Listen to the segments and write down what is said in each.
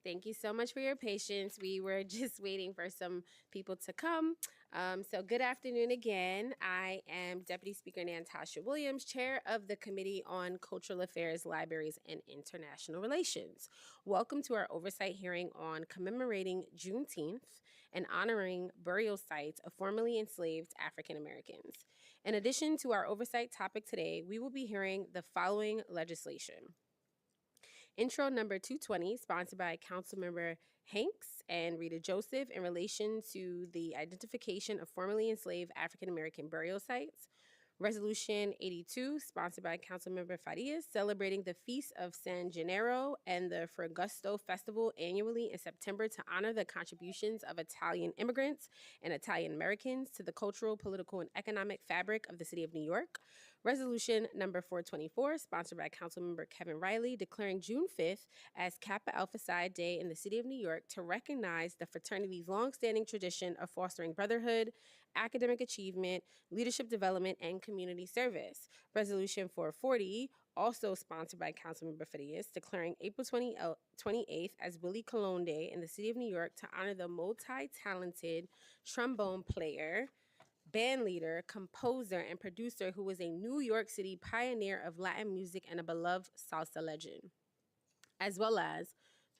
Thank you so much for your patience. We were just waiting for some people to come. So good afternoon again. I am Deputy Speaker Natasha Williams, Chair of the Committee on Cultural Affairs, Libraries, and International Relations. Welcome to our oversight hearing on commemorating Juneteenth and honoring burial sites of formerly enslaved African Americans. In addition to our oversight topic today, we will be hearing the following legislation. Intro number 220, sponsored by Councilmember Hanks and Rita Joseph in relation to the identification of formerly enslaved African American burial sites. Resolution 82, sponsored by Councilmember Farias, celebrating the Feast of San Gennaro and the Ferragosto Festival annually in September to honor the contributions of Italian immigrants and Italian Americans to the cultural, political, and economic fabric of the city of New York. Resolution number 424, sponsored by Councilmember Kevin Riley, declaring June 5th as Kappa Alpha Psi Day in the city of New York to recognize the fraternity's longstanding tradition of fostering brotherhood, academic achievement, leadership development, and community service. Resolution 440, also sponsored by Councilmember Farias, declaring April 28th as Willie Colon Day in the city of New York to honor the multi-talented trombone player, band leader, composer, and producer who was a New York City pioneer of Latin music and a beloved salsa legend, as well as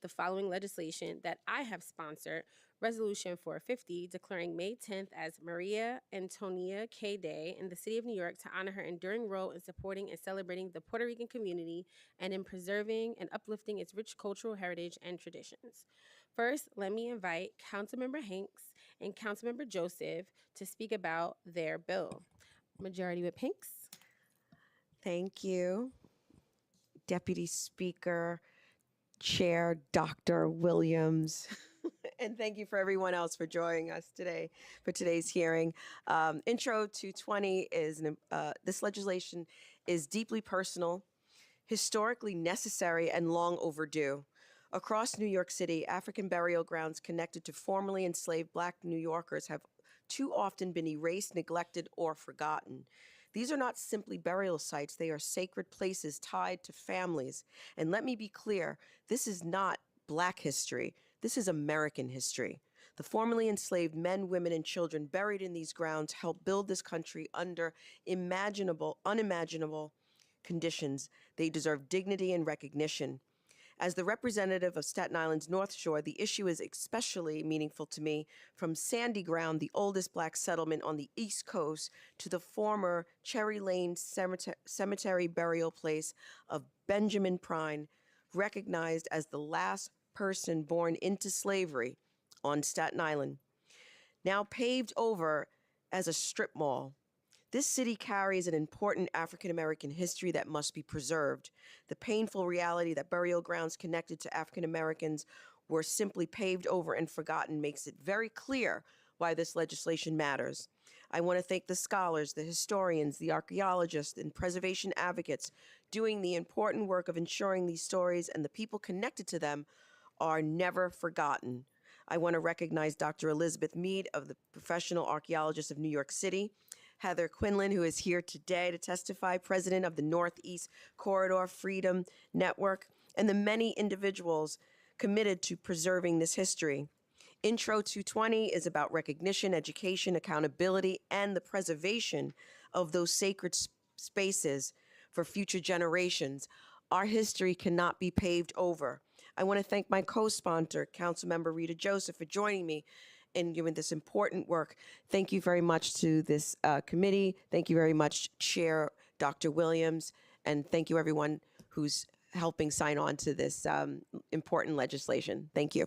the following legislation that I have sponsored, Resolution 450, declaring May 10th as Maria Antonia K Day in the city of New York to honor her enduring role in supporting and celebrating the Puerto Rican community and in preserving and uplifting its rich cultural heritage and traditions. First, let me invite Councilmember Hanks and Councilmember Joseph to speak about their bill. Majority Whip Hanks. Thank you, Deputy Speaker, Chair Dr. Williams, and thank you for everyone else for joining us today for today's hearing. Intro 220 is this legislation is deeply personal, historically necessary, and long overdue. Across New York City, African burial grounds connected to formerly enslaved Black New Yorkers have too often been erased, neglected, or forgotten. These are not simply burial sites, they are sacred places tied to families. And let me be clear, this is not Black history, this is American history. The formerly enslaved men, women, and children buried in these grounds helped build this country under unimaginable conditions. They deserve dignity and recognition. As the representative of Staten Island's North Shore, the issue is especially meaningful to me. From Sandy Ground, the oldest Black settlement on the East Coast, to the former Cherry Lane Cemetery burial place of Benjamin Prine, recognized as the last person born into slavery on Staten Island, now paved over as a strip mall. This city carries an important African-American history that must be preserved. The painful reality that burial grounds connected to African Americans were simply paved over and forgotten makes it very clear why this legislation matters. I want to thank the scholars, the historians, the archaeologists, and preservation advocates doing the important work of ensuring these stories and the people connected to them are never forgotten. I want to recognize Dr. Elizabeth Mead of the Professional Archaeologists of New York City, Heather Quinlan, who is here today to testify, president of the Northeast Corridor Freedom Network, and the many individuals committed to preserving this history. Intro 220 is about recognition, education, accountability, and the preservation of those sacred spaces for future generations. Our history cannot be paved over. I want to thank my co-sponsor, Councilmember Rita Joseph, for joining me in doing this important work. Thank you very much to this committee. Thank you very much, Chair Dr. Williams, and thank you everyone who's helping sign on to this important legislation. Thank you.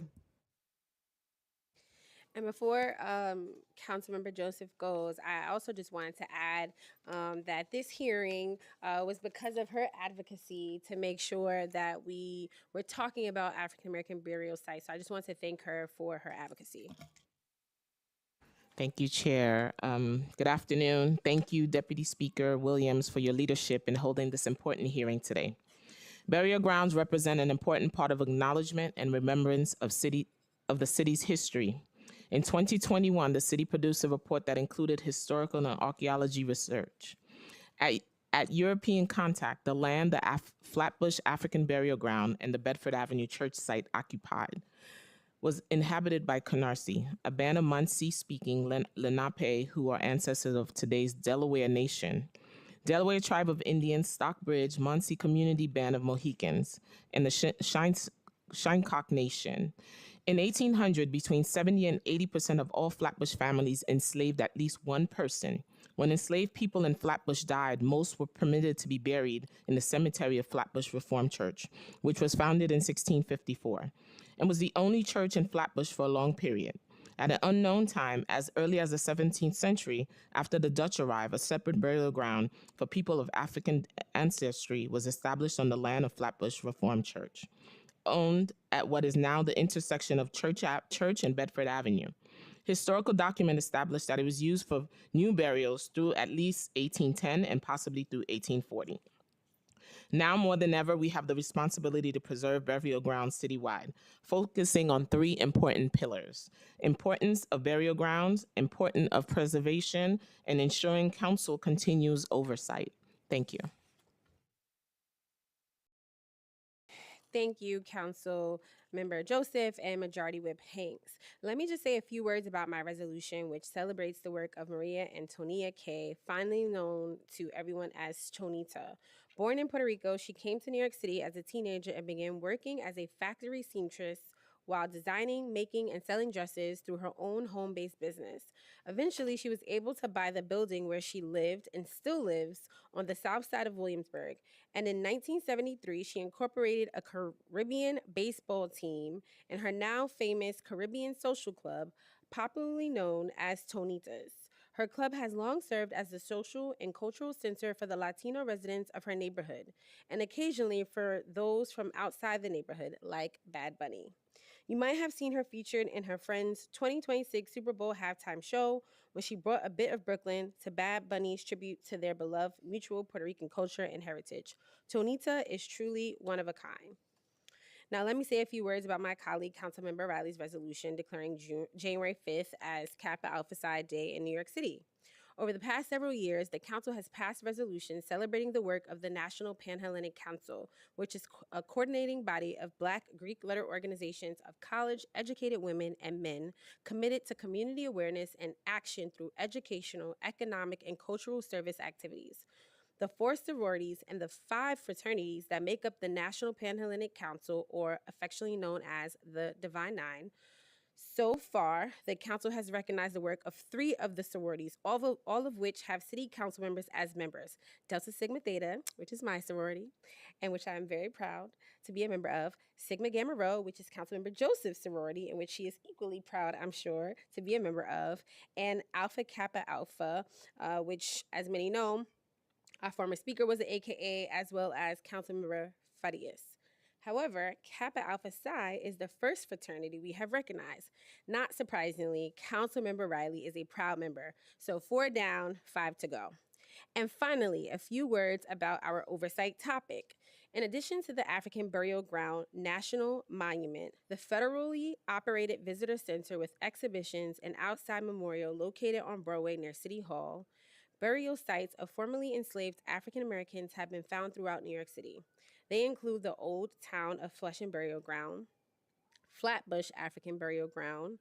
And before Councilmember Joseph goes, I also just wanted to add that this hearing was because of her advocacy to make sure that we were talking about African American burial sites. So I just want to thank her for her advocacy. Thank you, Chair. Good afternoon. Thank you, Deputy Speaker Williams, for your leadership in holding this important hearing today. Burial grounds represent an important part of acknowledgement and remembrance of the city's history. In 2021, the city produced a report that included historical and archaeology research. At European contact, the land the Flatbush African Burial Ground and the Bedford Avenue church site occupied was inhabited by Canarsie, a band of Munsee-speaking Lenape who are ancestors of today's Delaware Nation, Delaware tribe of Indians, Stockbridge, Munsee Community Band of Mohicans, and the Shinnecock Nation. In 1800, between 70 and 80% of all Flatbush families enslaved at least one person. When enslaved people in Flatbush died, most were permitted to be buried in the cemetery of Flatbush Reformed Church, which was founded in 1654, and was the only church in Flatbush for a long period. At an unknown time, as early as the 17th century, after the Dutch arrived, a separate burial ground for people of African ancestry was established on the land of Flatbush Reformed Church, owned at what is now the intersection of Church and Bedford Avenue. Historical documents established that it was used for new burials through at least 1810 and possibly through 1840. Now more than ever, we have the responsibility to preserve burial grounds citywide, focusing on three important pillars: importance of burial grounds, importance of preservation, and ensuring council continues oversight. Thank you. Thank you, Council Member Joseph and Majority Whip Hanks. Let me just say a few words about my resolution, which celebrates the work of Maria Antonia Kay, finally known to everyone as Chonita. Born in Puerto Rico, she came to New York City as a teenager and began working as a factory seamstress while designing, making, and selling dresses through her own home-based business. Eventually, she was able to buy the building where she lived and still lives on the south side of Williamsburg. And in 1973, she incorporated a Caribbean baseball team in her now famous Caribbean Social Club, popularly known as Tonitas. Her club has long served as the social and cultural center for the Latino residents of her neighborhood, and occasionally for those from outside the neighborhood, like Bad Bunny. You might have seen her featured in her friend's 2026 Super Bowl halftime show when she brought a bit of Brooklyn to Bad Bunny's tribute to their beloved mutual Puerto Rican culture and heritage. Tonita is truly one of a kind. Now, let me say a few words about my colleague, Councilmember Riley's resolution declaring January 5th as Kappa Alpha Psi Day in New York City. Over the past several years, the Council has passed resolutions celebrating the work of the National Panhellenic Council, which is a coordinating body of Black Greek letter organizations of college-educated women and men committed to community awareness and action through educational, economic, and cultural service activities. The 4 sororities and the 5 fraternities that make up the National Panhellenic Council, or affectionately known as the Divine Nine. So far, the council has recognized the work of 3 of the sororities, all of which have city council members as members. Delta Sigma Theta, which is my sorority, and which I am very proud to be a member of. Sigma Gamma Rho, which is Councilmember Joseph's sorority, and which she is equally proud, I'm sure, to be a member of. And Alpha Kappa Alpha, which, as many know, our former speaker was an AKA, as well as Councilmember Farias. However, Kappa Alpha Psi is the first fraternity we have recognized. Not surprisingly, Councilmember Riley is a proud member. So 4 down, 5 to go. And finally, a few words about our oversight topic. In addition to the African Burial Ground National Monument, the federally operated visitor center with exhibitions and outside memorial located on Broadway near City Hall, burial sites of formerly enslaved African Americans have been found throughout New York City. They include the old town of Flushing Burial Ground, Flatbush African Burial Ground,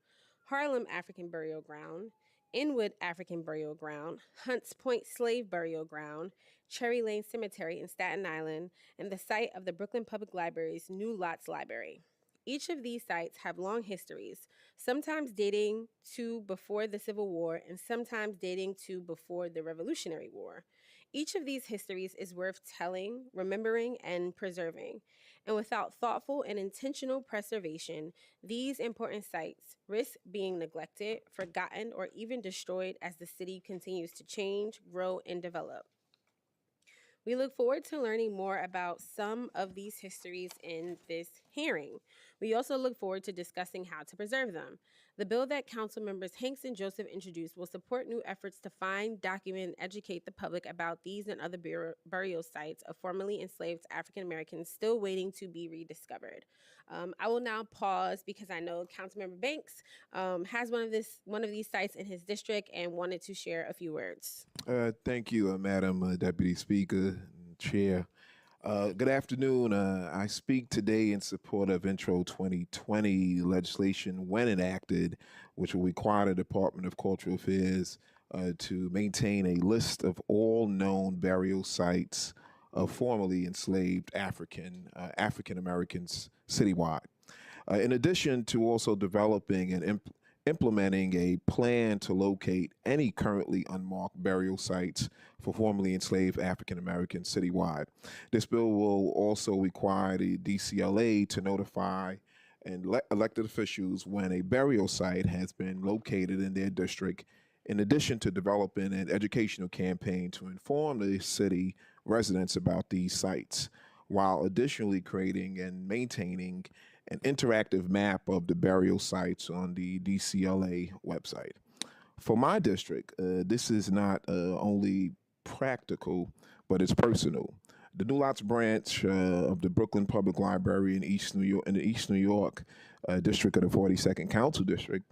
Harlem African Burial Ground, Inwood African Burial Ground, Hunts Point Slave Burial Ground, Cherry Lane Cemetery in Staten Island, and the site of the Brooklyn Public Library's New Lots Library. Each of these sites have long histories, sometimes dating to before the Civil War and sometimes dating to before the Revolutionary War. Each of these histories is worth telling, remembering, and preserving. And without thoughtful and intentional preservation, these important sites risk being neglected, forgotten, or even destroyed as the city continues to change, grow, and develop. We look forward to learning more about some of these histories in this hearing. We also look forward to discussing how to preserve them. The bill that Council members Hanks and Joseph introduced will support new efforts to find, document, and educate the public about these and other burial sites of formerly enslaved African Americans still waiting to be rediscovered. I will now pause because I know Councilmember Banks has one of these sites in his district and wanted to share a few words. Thank you, Madam Deputy Speaker, Chair. Good afternoon. I speak today in support of Intro 2020 legislation when enacted, which will require the Department of Cultural Affairs to maintain a list of all known burial sites of formerly enslaved African Americans citywide. In addition to also developing and implementing a plan to locate any currently unmarked burial sites for formerly enslaved African Americans citywide. This bill will also require the DCLA to notify elected officials when a burial site has been located in their district, in addition to developing an educational campaign to inform the city residents about these sites, while additionally creating and maintaining an interactive map of the burial sites on the DCLA website. For my district, this is not only practical, but it's personal. The New Lots branch of the Brooklyn Public Library in the East New York district of the 42nd Council District,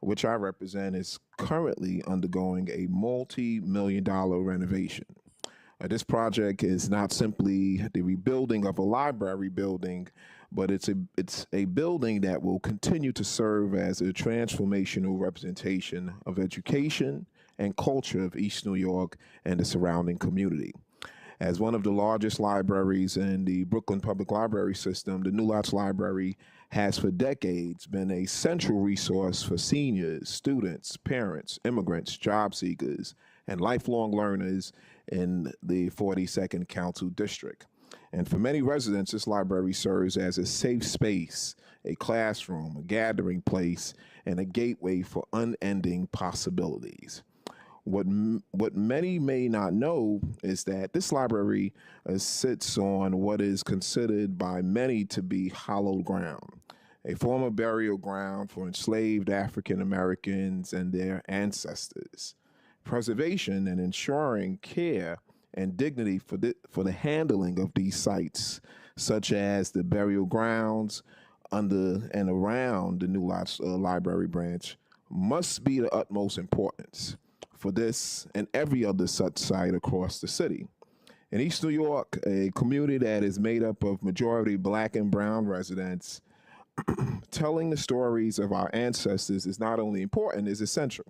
which I represent, is currently undergoing a multi-million-dollar renovation. This project is not simply the rebuilding of a library building, but it's a building that will continue to serve as a transformational representation of education and culture of East New York and the surrounding community. As one of the largest libraries in the Brooklyn Public Library system, the New Lots Library has for decades been a central resource for seniors, students, parents, immigrants, job seekers, and lifelong learners in the 42nd Council District. And for many residents, this library serves as a safe space, a classroom, a gathering place, and a gateway for unending possibilities. What many may not know is that this library sits on what is considered by many to be hallowed ground, a former burial ground for enslaved African Americans and their ancestors. Preservation and ensuring care and dignity for the handling of these sites, such as the burial grounds under and around the New Lots Library branch, must be the utmost importance for this and every other such site across the city. In East New York, a community that is made up of majority Black and brown residents, telling the stories of our ancestors is not only important, it's essential.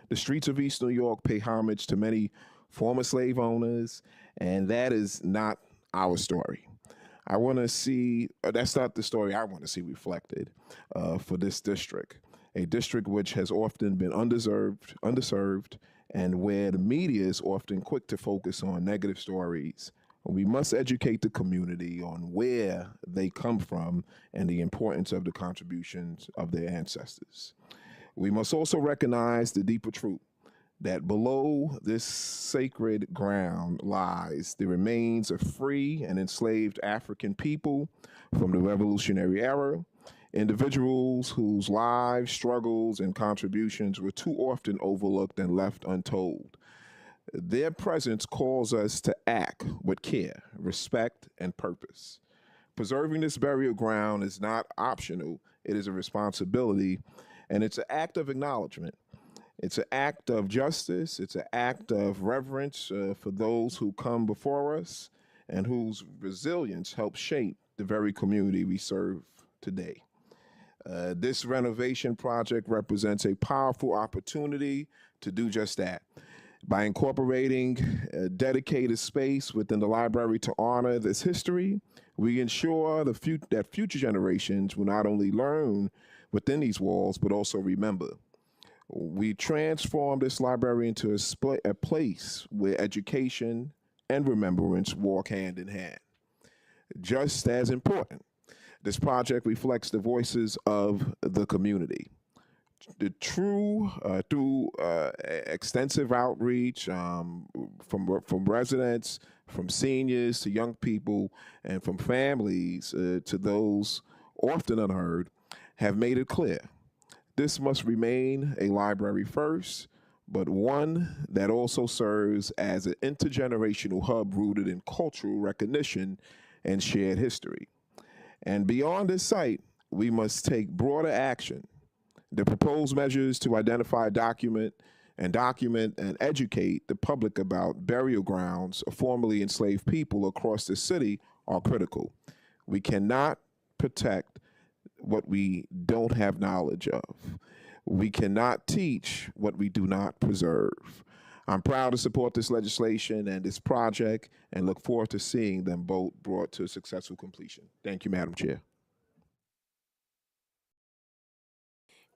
The streets of East New York pay homage to many former slave owners, and that is not our story. I want to see, that's not the story I want to see reflected for this district, a district which has often been underserved, and where the media is often quick to focus on negative stories. We must educate the community on where they come from and the importance of the contributions of their ancestors. We must also recognize the deeper truth that below this sacred ground lies the remains of free and enslaved African people from the Revolutionary era, individuals whose lives, struggles, and contributions were too often overlooked and left untold. Their presence calls us to act with care, respect, and purpose. Preserving this burial ground is not optional, it is a responsibility, and it's an act of acknowledgement. It's an act of justice. It's an act of reverence for those who come before us and whose resilience helps shape the very community we serve today. This renovation project represents a powerful opportunity to do just that. By incorporating a dedicated space within the library to honor this history, we ensure that future generations will not only learn within these walls, but also remember. We transform this library into a place where education and remembrance walk hand in hand. Just as important, this project reflects the voices of the community. Through extensive outreach from residents, from seniors to young people, and from families to those often unheard, have made it clear This must remain a library first, but one that also serves as an intergenerational hub rooted in cultural recognition and shared history. And beyond this site, we must take broader action. The proposed measures to identify, document and educate the public about burial grounds of formerly enslaved people across the city are critical. We cannot protect what we don't have knowledge of. We cannot teach what we do not preserve. I'm proud to support this legislation and this project and look forward to seeing them both brought to successful completion. Thank you, Madam Chair.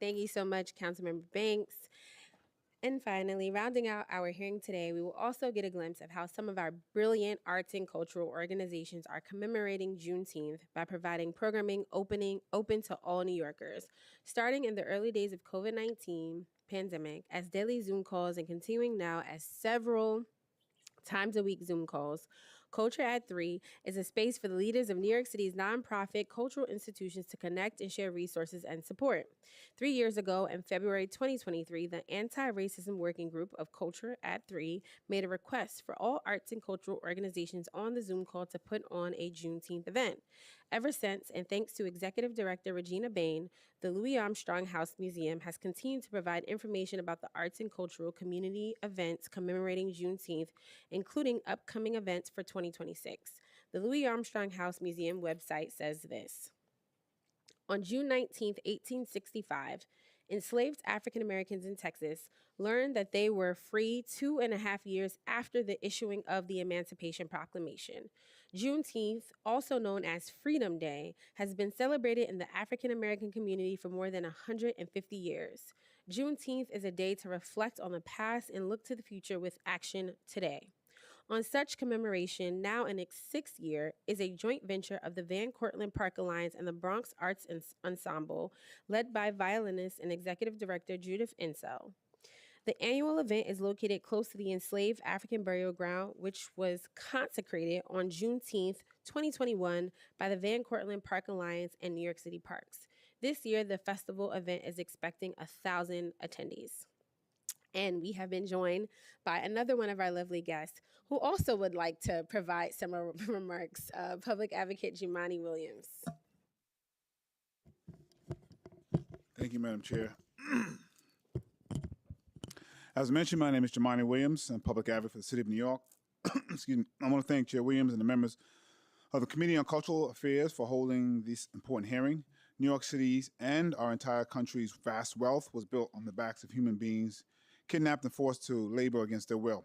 Thank you so much, Councilmember Banks. And finally, rounding out our hearing today, we will also get a glimpse of how some of our brilliant arts and cultural organizations are commemorating Juneteenth by providing programming open to all New Yorkers. Starting in the early days of COVID-19 pandemic, as daily Zoom calls and continuing now as several times a week Zoom calls, Culture at 3 is a space for the leaders of New York City's nonprofit cultural institutions to connect and share resources and support. 3 years ago, in February 2023, the Anti-Racism Working Group of Culture at 3 made a request for all arts and cultural organizations on the Zoom call to put on a Juneteenth event. Ever since, and thanks to Executive Director Regina Bain, the Louis Armstrong House Museum has continued to provide information about the arts and cultural community events commemorating Juneteenth, including upcoming events for 2026. The Louis Armstrong House Museum website says this: on June 19, 1865, enslaved African Americans in Texas learned that they were free 2.5 years after the issuing of the Emancipation Proclamation. Juneteenth, also known as Freedom Day, has been celebrated in the African American community for more than 150 years. Juneteenth is a day to reflect on the past and look to the future with action today. On such commemoration, now in its 6th year, is a joint venture of the Van Cortlandt Park Alliance and the Bronx Arts Ensemble, led by violinist and executive director Judith Ensel. The annual event is located close to the enslaved African burial ground, which was consecrated on Juneteenth, 2021 by the Van Cortlandt Park Alliance and New York City Parks. This year, the festival event is expecting 1,000 attendees. And we have been joined by another one of our lovely guests who also would like to provide some remarks, Public Advocate Jumaane Williams. Thank you, Madam Chair. As mentioned, my name is Jumaane Williams. I'm Public Advocate for the City of New York. Excuse me. I want to thank Chair Williams and the members of the Committee on Cultural Affairs for holding this important hearing. New York City's and our entire country's vast wealth was built on the backs of human beings kidnapped and forced to labor against their will.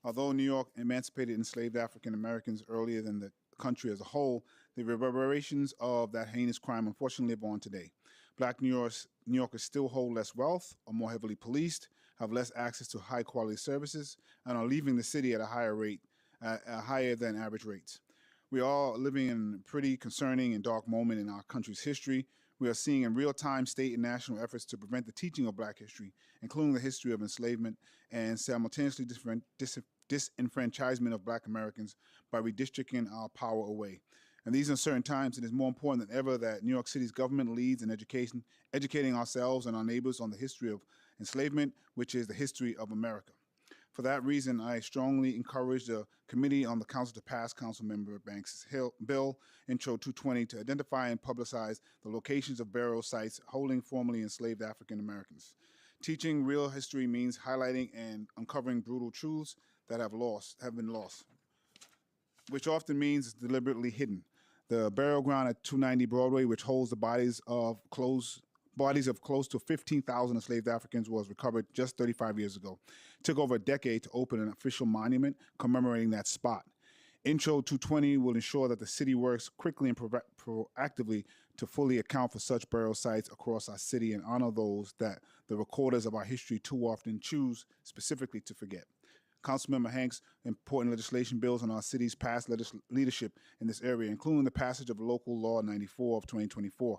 Although New York emancipated enslaved African Americans earlier than the country as a whole, the reverberations of that heinous crime unfortunately live on today. Black New Yorkers still hold less wealth, are more heavily policed, have less access to high quality services, and are leaving the city at a higher than average rates. We are living in a pretty concerning and dark moment in our country's history. We are seeing in real time state and national efforts to prevent the teaching of Black history, including the history of enslavement and simultaneously disenfranchisement of Black Americans by redistricting our power away. In these uncertain times, it is more important than ever that New York City's government leads in educating ourselves and our neighbors on the history of enslavement, which is the history of America. For that reason, I strongly encourage the Committee on the Council to pass Councilmember Banks' bill, Intro 220, to identify and publicize the locations of burial sites holding formerly enslaved African Americans. Teaching real history means highlighting and uncovering brutal truths that have been lost, which often means deliberately hidden. The burial ground at 290 Broadway, which holds the bodies of close to 15,000 enslaved Africans, was recovered just 35 years ago. It took over a decade to open an official monument commemorating that spot. Intro 220 will ensure that the city works quickly and proactively to fully account for such burial sites across our city and honor those that the recorders of our history too often choose specifically to forget. Councilmember Hanks' important legislation builds on our city's past leadership in this area, including the passage of Local Law 94 of 2024,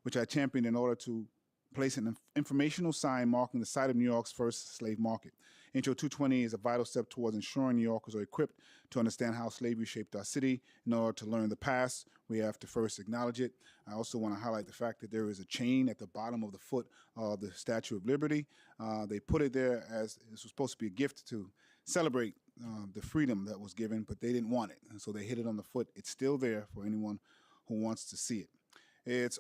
which I championed in order to place an informational sign marking the site of New York's first slave market. Intro 220 is a vital step towards ensuring New Yorkers are equipped to understand how slavery shaped our city. In order to learn the past, we have to first acknowledge it. I also want to highlight the fact that there is a chain at the bottom of the foot of the Statue of Liberty. They put it there as this was supposed to be a gift to celebrate the freedom that was given, but they didn't want it. And so they hit it on the foot. It's still there for anyone who wants to see it. It's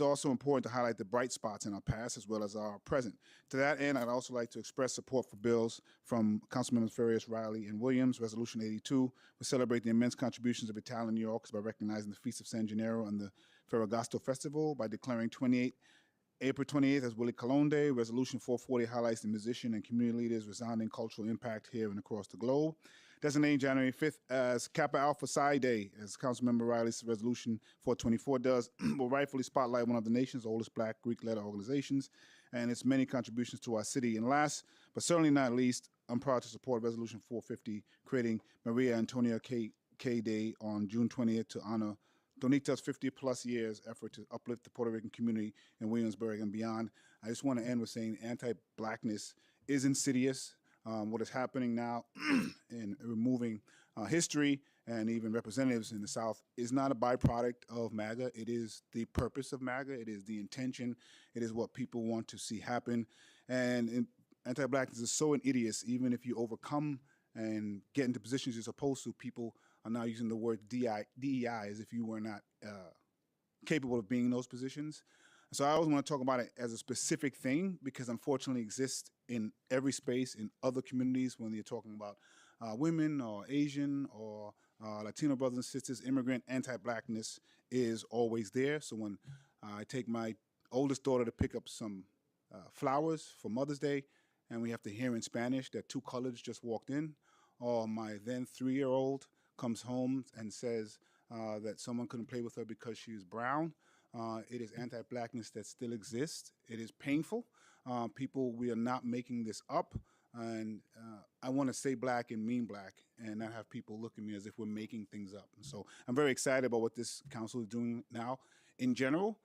also important to highlight the bright spots in our past as well as our present. To that end, I'd also like to express support for bills from Councilmembers Farias, Riley, and Williams. Resolution 82 will celebrate the immense contributions of Italian New Yorkers by recognizing the Feast of San Gennaro and the Ferragosto Festival by declaring April 28th as Willie Colon Day. Resolution 440 highlights the musician and community leaders' resounding cultural impact here and across the globe. Designating January 5th as Kappa Alpha Psi Day, as Councilmember Riley's Resolution 424 does, will rightfully spotlight one of the nation's oldest Black Greek letter organizations and its many contributions to our city. And last, but certainly not least, I'm proud to support Resolution 450, creating Maria Antonia K. Day on June 20th to honor Donita's 50-plus years effort to uplift the Puerto Rican community in Williamsburg and beyond. I just want to end with saying anti-Blackness is insidious. What is happening now in removing history and even representatives in the South is not a byproduct of MAGA. It is the purpose of MAGA. It is the intention. It is what people want to see happen. And anti-Blackness is so insidious, even if you overcome and get into positions you're supposed to, people are now using the word DEI as if you were not capable of being in those positions. So I always want to talk about it as a specific thing because unfortunately it exists in every space in other communities when you're talking about women or Asian or Latino brothers and sisters, immigrant anti-Blackness is always there. So when I take my oldest daughter to pick up some flowers for Mother's Day and we have to hear in Spanish that two coloreds just walked in, or my then 3-year-old comes home and says that someone couldn't play with her because she was brown, it is anti-Blackness that still exists. It is painful. We are not making this up. And I want to say Black and mean Black and not have people look at me as if we're making things up. So I'm very excited about what this council is doing now in general,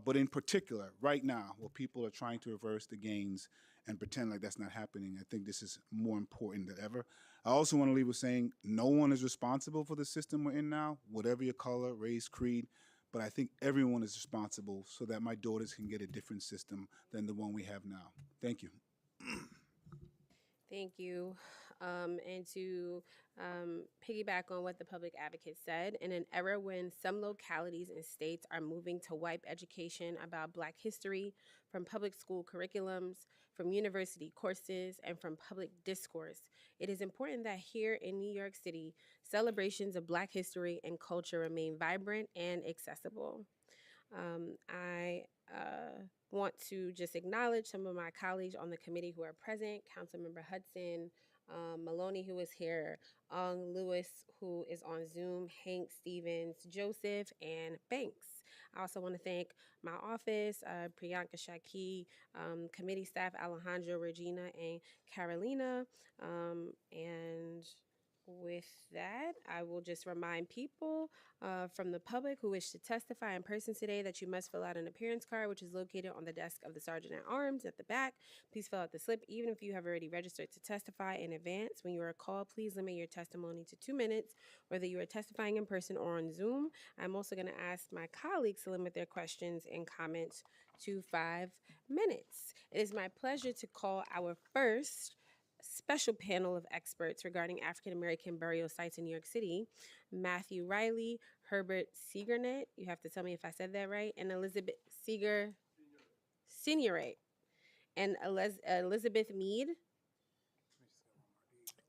but in particular, right now, where people are trying to reverse the gains and pretend like that's not happening. I think this is more important than ever. I also want to leave with saying no one is responsible for the system we're in now, whatever your color, race, creed. But I think everyone is responsible so that my daughters can get a different system than the one we have now. Thank you. Thank you. And to piggyback on what the public advocate said, in an era when some localities and states are moving to wipe education about Black history from public school curriculums, from university courses, and from public discourse, it is important that here in New York City, celebrations of Black history and culture remain vibrant and accessible. I want to just acknowledge some of my colleagues on the committee who are present, Councilmember Hudson, Maloney, who is here, Ong Lewis, who is on Zoom, Hank Stevens, Joseph, and Banks. I also want to thank my office, Priyanka Shaki, committee staff, Alejandro, Regina, and Carolina. And with that, I will just remind people from the public who wish to testify in person today that you must fill out an appearance card, which is located on the desk of the Sergeant at Arms at the back. Please fill out the slip, even if you have already registered to testify in advance. When you are called, please limit your testimony to 2 minutes, whether you are testifying in person or on Zoom. I'm also going to ask my colleagues to limit their questions and comments to 5 minutes. It is my pleasure to call our first special panel of experts regarding African-American burial sites in New York City, Matthew Riley, Herbert Segernet, you have to tell me if I said that right, and Elizabeth Seger, Signoret, and Elizabeth Mead,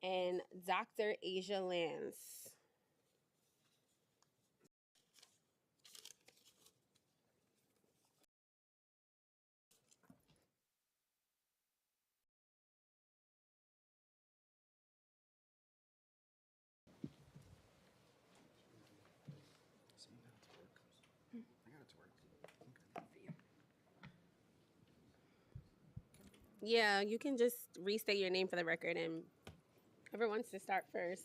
and Dr. Asia Lance. Yeah, you can just restate your name for the record, and whoever wants to start first.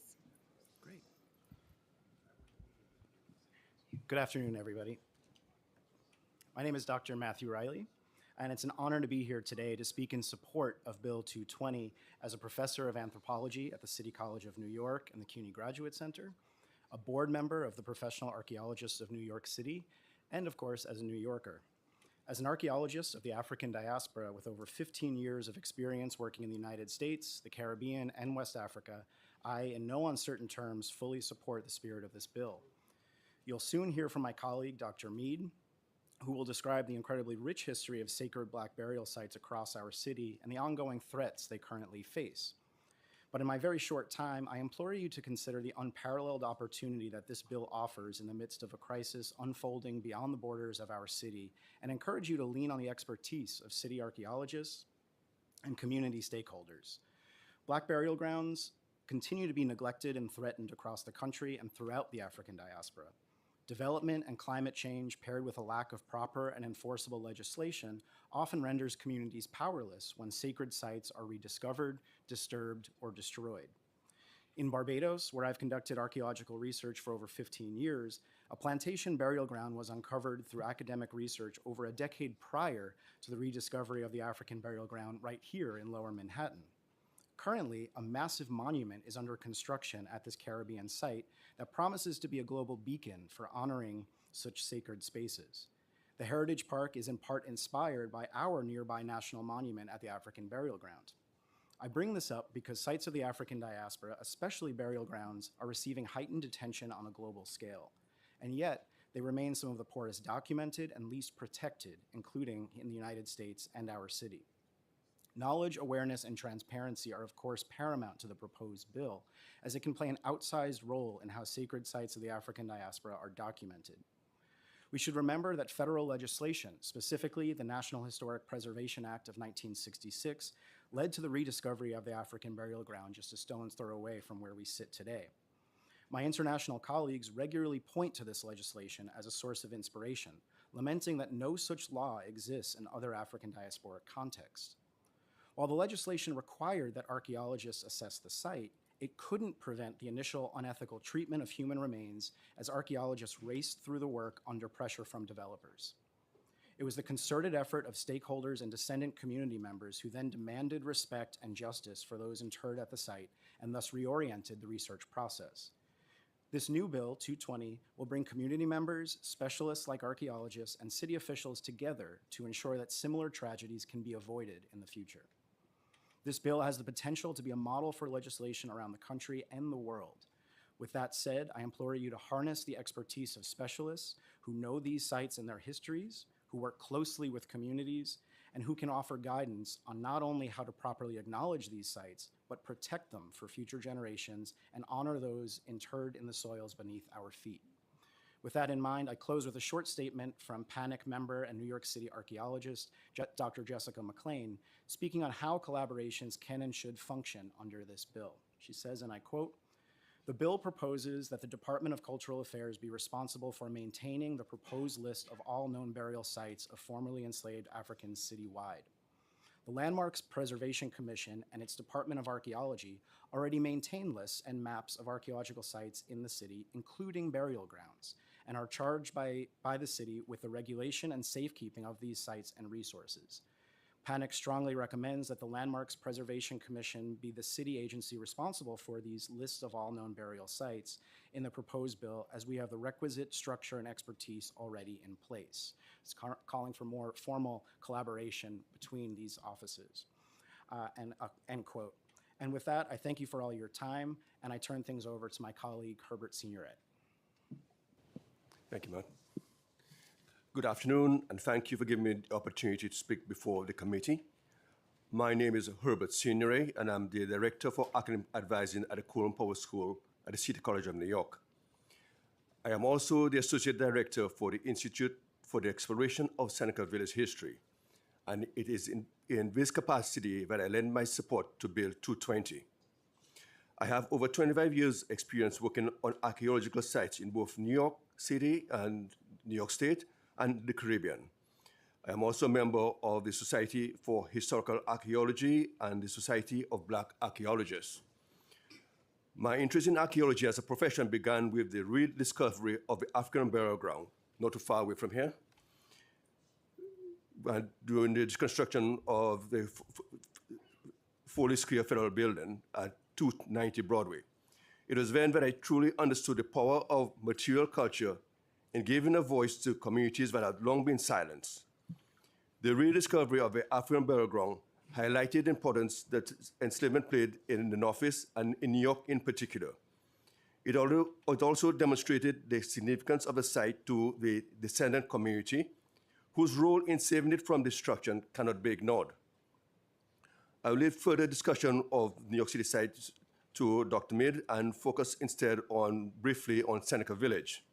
Great. Good afternoon, everybody. My name is Dr. Matthew Riley. and it's an honor to be here today to speak in support of Bill 220 as a professor of anthropology at the City College of New York and the CUNY Graduate Center, a board member of the Professional Archaeologists of New York City, and of course, as a New Yorker. As an archaeologist of the African diaspora with over 15 years of experience working in the United States, the Caribbean, and West Africa, I, in no uncertain terms, fully support the spirit of this bill. You'll soon hear from my colleague, Dr. Mead, who will describe the incredibly rich history of sacred Black burial sites across our city and the ongoing threats they currently face. But in my very short time, I implore you to consider the unparalleled opportunity that this bill offers in the midst of a crisis unfolding beyond the borders of our city, and encourage you to lean on the expertise of city archaeologists and community stakeholders. Black burial grounds continue to be neglected and threatened across the country and throughout the African diaspora. Development and climate change paired with a lack of proper and enforceable legislation often renders communities powerless when sacred sites are rediscovered, disturbed, or destroyed. In Barbados, where I've conducted archaeological research for over 15 years, a plantation burial ground was uncovered through academic research over a decade prior to the rediscovery of the African burial ground right here in Lower Manhattan. Currently, a massive monument is under construction at this Caribbean site that promises to be a global beacon for honoring such sacred spaces. The Heritage Park is in part inspired by our nearby national monument at the African burial ground. I bring this up because sites of the African diaspora, especially burial grounds, are receiving heightened attention on a global scale. And yet, they remain some of the poorest documented and least protected, including in the United States and our city. Knowledge, awareness, and transparency are of course paramount to the proposed bill, as it can play an outsized role in how sacred sites of the African diaspora are documented. We should remember that federal legislation, specifically the National Historic Preservation Act of 1966, led to the rediscovery of the African burial ground just a stone's throw away from where we sit today. My international colleagues regularly point to this legislation as a source of inspiration, lamenting that no such law exists in other African diasporic contexts. While the legislation required that archaeologists assess the site, it couldn't prevent the initial unethical treatment of human remains as archaeologists raced through the work under pressure from developers. It was the concerted effort of stakeholders and descendant community members who then demanded respect and justice for those interred at the site and thus reoriented the research process. This new bill, 220, will bring community members, specialists like archaeologists, and city officials together to ensure that similar tragedies can be avoided in the future. This bill has the potential to be a model for legislation around the country and the world. With that said, I implore you to harness the expertise of specialists who know these sites and their histories, who work closely with communities, and who can offer guidance on not only how to properly acknowledge these sites, but protect them for future generations and honor those interred in the soils beneath our feet. With that in mind, I close with a short statement from PANIC member and New York City archaeologist, Dr. Jessica McLean, speaking on how collaborations can and should function under this bill. She says, and I quote, "The bill proposes that the Department of Cultural Affairs be responsible for maintaining the proposed list of all known burial sites of formerly enslaved Africans citywide. The Landmarks Preservation Commission and its Department of Archaeology already maintain lists and maps of archaeological sites in the city, including burial grounds, and are charged by the city with the regulation and safekeeping of these sites and resources. PANIC strongly recommends that the Landmarks Preservation Commission be the city agency responsible for these lists of all known burial sites in the proposed bill, as we have the requisite structure and expertise already in place." It's calling for more formal collaboration between these offices, end quote. And with that, I thank you for all your time, and I turn things over to my colleague, Herbert Signoret. Thank you, Matt. Good afternoon, and thank you for giving me the opportunity to speak before the committee. My name is Herbert Signoret, and I'm the Director for Academic Advising at the Coram Power School at the City College of New York. I am also the Associate Director for the Institute for the Exploration of Seneca Village History, and it is in this capacity that I lend my support to Bill 220. I have over 25 years' experience working on archaeological sites in both New York City and New York State and the Caribbean. I am also a member of the Society for Historical Archaeology and the Society of Black Archaeologists. My interest in archaeology as a profession began with the rediscovery of the African burial ground, not too far away from here. during the construction of the Foley Square Federal Building at 290 Broadway. It was then that I truly understood the power of material culture in giving a voice to communities that had long been silenced. The rediscovery of the African burial ground highlighted the importance that enslavement played in the Northeast and in New York in particular. It also demonstrated the significance of the site to the descendant community, whose role in saving it from destruction cannot be ignored. I will leave further discussion of New York City sites to Dr. Mead and focus instead briefly on Seneca Village.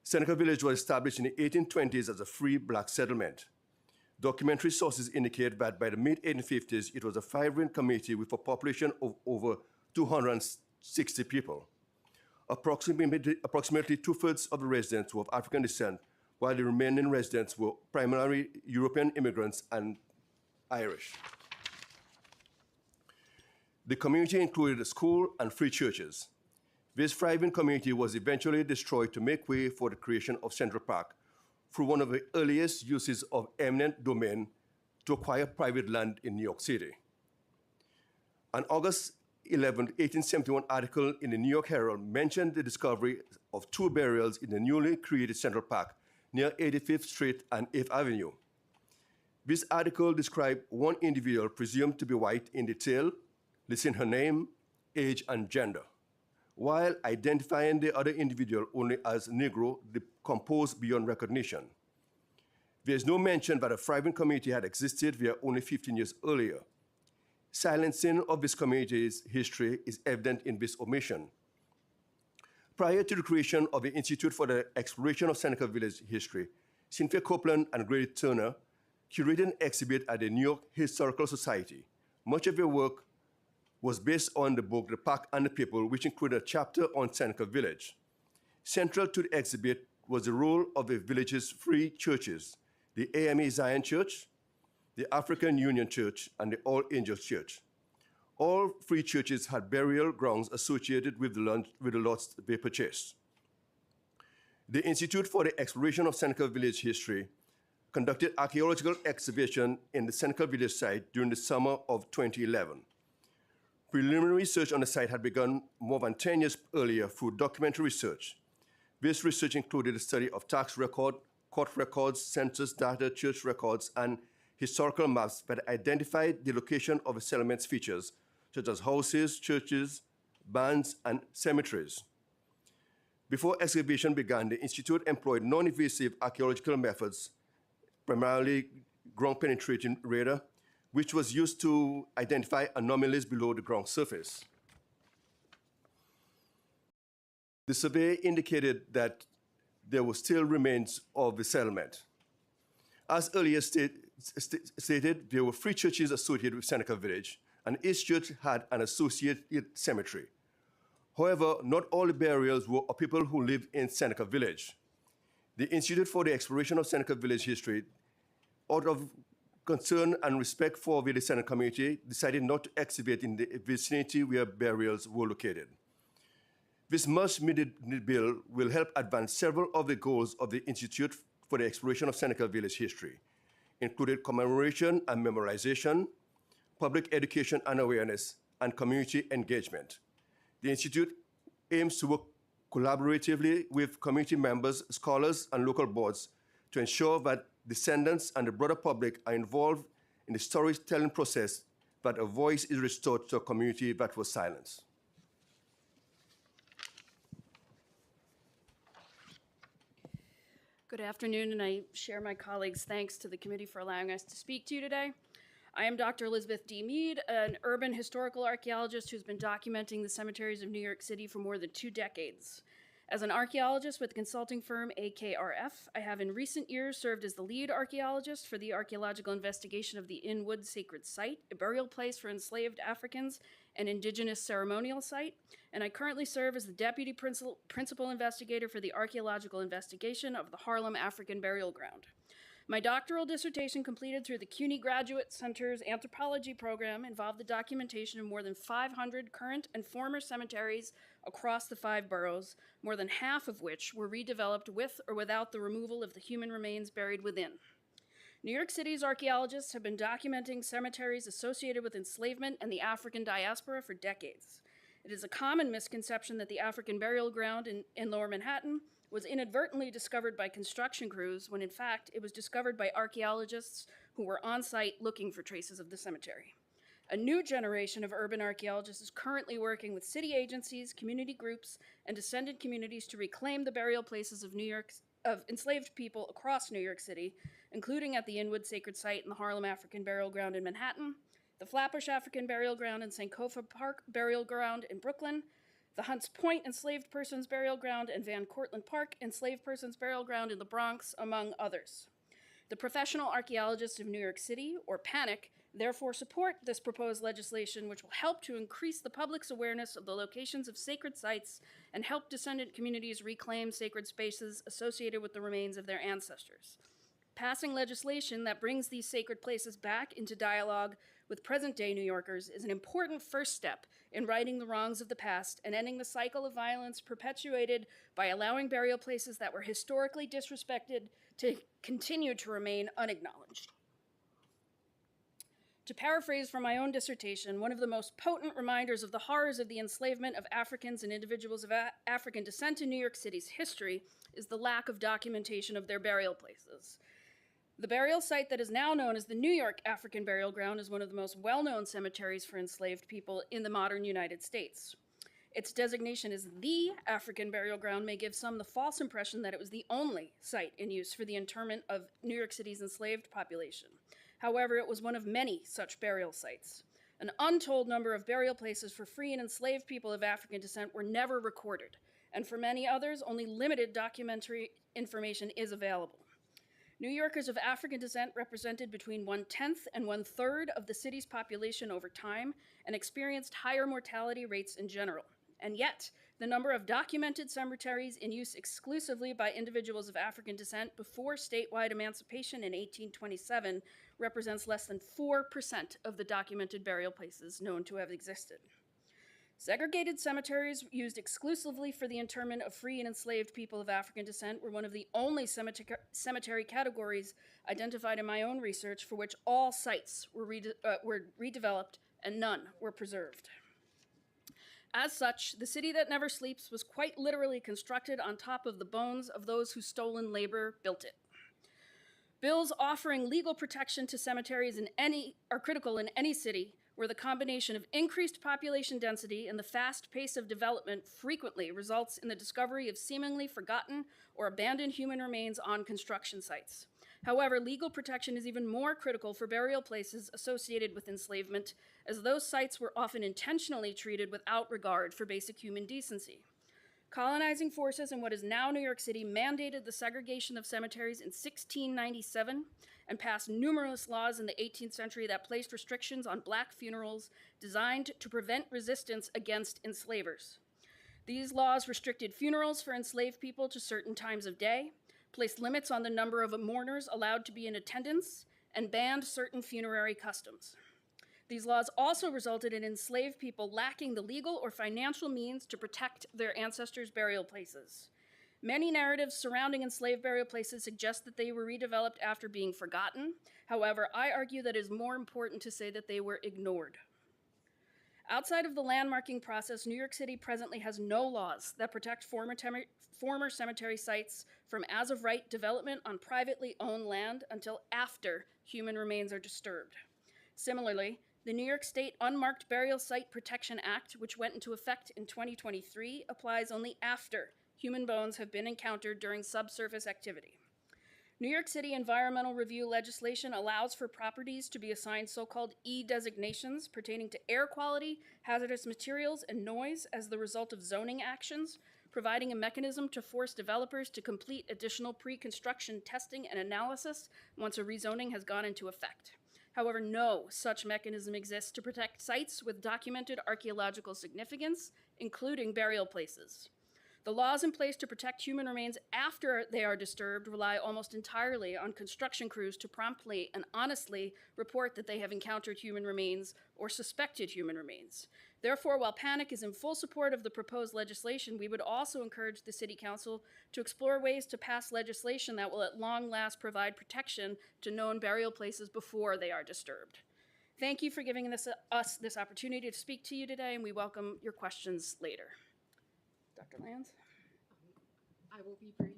Seneca Village was established in the 1820s as a free black settlement. Documentary sources indicate that by the mid-1850s, it was a thriving community with a population of over 260 people. Approximately two-thirds of the residents were of African descent, while the remaining residents were primarily European immigrants and Irish. The community included a school and three churches. This thriving community was eventually destroyed to make way for the creation of Central Park through one of the earliest uses of eminent domain to acquire private land in New York City. An August 11, 1871 article in the New York Herald mentioned the discovery of two burials in the newly created Central Park near 85th Street and 8th Avenue. This article described one individual presumed to be white in detail, listing her name, age, and gender, while identifying the other individual only as Negro, decomposed beyond recognition. There is no mention that a thriving community had existed there only 15 years earlier. Silencing of this community's history is evident in this omission. Prior to the creation of the Institute for the Exploration of Seneca Village History, Cynthia Copeland and Grady Turner curated an exhibit at the New York Historical Society. Much of their work was based on the book The Park and the People, which included a chapter on Seneca Village. Central to the exhibit was the role of the village's three churches, the AME Zion Church, the African Union Church, and the All Angels Church. All three churches had burial grounds associated with the lots they purchased. The Institute for the Exploration of Seneca Village History conducted archaeological excavation in the Seneca Village site during the summer of 2011. Preliminary research on the site had begun more than 10 years earlier through documentary research. This research included a study of tax record, court records, census data, church records, and historical maps that identified the location of the settlement's features, such as houses, churches, barns, and cemeteries. Before excavation began, the Institute employed non-invasive archaeological methods, primarily ground-penetrating radar, which was used to identify anomalies below the ground surface. The survey indicated that there were still remains of the settlement. As earlier stated, there were three churches associated with Seneca Village, and each church had an associated cemetery. However, not all the burials were of people who lived in Seneca Village. The Institute for the Exploration of Seneca Village History, out of concern and respect for the descendant community, decided not to excavate in the vicinity where burials were located. This much-needed bill will help advance several of the goals of the Institute for the Exploration of Seneca Village History, including commemoration and memorization, public education and awareness, and community engagement. The Institute aims to work collaboratively with community members, scholars, and local boards to ensure that descendants and the broader public are involved in the storytelling process, that a voice is restored to a community that was silenced. Good afternoon, and I share my colleagues' thanks to the committee for allowing us to speak to you today. I am Dr. Elizabeth D. Mead, an urban historical archaeologist who's been documenting the cemeteries of New York City for more than 2 decades. As an archaeologist with the consulting firm AKRF, I have in recent years served as the lead archaeologist for the archaeological investigation of the Inwood Sacred Site, a burial place for enslaved Africans and indigenous ceremonial site, and I currently serve as the deputy principal investigator for the archaeological investigation of the Harlem African Burial Ground. My doctoral dissertation, completed through the CUNY Graduate Center's anthropology program, involved the documentation of more than 500 current and former cemeteries across the 5 boroughs, more than half of which were redeveloped with or without the removal of the human remains buried within. New York City's archaeologists have been documenting cemeteries associated with enslavement and the African diaspora for decades. It is a common misconception that the African burial ground in Lower Manhattan was inadvertently discovered by construction crews, when in fact it was discovered by archaeologists who were on site looking for traces of the cemetery. A new generation of urban archaeologists is currently working with city agencies, community groups, and descendant communities to reclaim the burial places of enslaved people across New York City, including at the Inwood Sacred Site and the Harlem African Burial Ground in Manhattan, the Flatbush African Burial Ground and Sankofa Park Burial Ground in Brooklyn, the Hunts Point Enslaved Persons Burial Ground and Van Cortlandt Park Enslaved Persons Burial Ground in the Bronx, among others. The Professional Archaeologists of New York City, or PANIC, therefore support this proposed legislation, which will help to increase the public's awareness of the locations of sacred sites and help descendant communities reclaim sacred spaces associated with the remains of their ancestors. Passing legislation that brings these sacred places back into dialogue with present-day New Yorkers is an important first step in righting the wrongs of the past and ending the cycle of violence perpetuated by allowing burial places that were historically disrespected to continue to remain unacknowledged. To paraphrase from my own dissertation, one of the most potent reminders of the horrors of the enslavement of Africans and individuals of African descent in New York City's history is the lack of documentation of their burial places. The burial site that is now known as the New York African Burial Ground is one of the most well-known cemeteries for enslaved people in the modern United States. Its designation as the African Burial Ground may give some the false impression that it was the only site in use for the interment of New York City's enslaved population. However, it was one of many such burial sites. An untold number of burial places for free and enslaved people of African descent were never recorded, and for many others, only limited documentary information is available. New Yorkers of African descent represented between 1/10 and 1/3 of the city's population over time and experienced higher mortality rates in general. And yet, the number of documented cemeteries in use exclusively by individuals of African descent before statewide emancipation in 1827 represents less than 4% of the documented burial places known to have existed. Segregated cemeteries used exclusively for the interment of free and enslaved people of African descent were one of the only cemetery categories identified in my own research for which all sites were redeveloped and none were preserved. As such, the city that never sleeps was quite literally constructed on top of the bones of those whose stolen labor built it. Bills offering legal protection to cemeteries are critical in any city where the combination of increased population density and the fast pace of development frequently results in the discovery of seemingly forgotten or abandoned human remains on construction sites. However, legal protection is even more critical for burial places associated with enslavement, as those sites were often intentionally treated without regard for basic human decency. Colonizing forces in what is now New York City mandated the segregation of cemeteries in 1697 and passed numerous laws in the 18th century that placed restrictions on Black funerals designed to prevent resistance against enslavers. These laws restricted funerals for enslaved people to certain times of day, placed limits on the number of mourners allowed to be in attendance, and banned certain funerary customs. These laws also resulted in enslaved people lacking the legal or financial means to protect their ancestors' burial places. Many narratives surrounding enslaved burial places suggest that they were redeveloped after being forgotten. However, I argue that it is more important to say that they were ignored. Outside of the landmarking process, New York City presently has no laws that protect former cemetery sites from as-of-right development on privately owned land until after human remains are disturbed. Similarly, the New York State Unmarked Burial Site Protection Act, which went into effect in 2023, applies only after human bones have been encountered during subsurface activity. New York City environmental review legislation allows for properties to be assigned so-called E-designations pertaining to air quality, hazardous materials, and noise as the result of zoning actions, providing a mechanism to force developers to complete additional pre-construction testing and analysis once a rezoning has gone into effect. However, no such mechanism exists to protect sites with documented archaeological significance, including burial places. The laws in place to protect human remains after they are disturbed rely almost entirely on construction crews to promptly and honestly report that they have encountered human remains or suspected human remains. Therefore, while Panic is in full support of the proposed legislation, we would also encourage the City Council to explore ways to pass legislation that will at long last provide protection to known burial places before they are disturbed. Thank you for giving us this opportunity to speak to you today, and we welcome your questions later. Dr. Lands? I will be brief.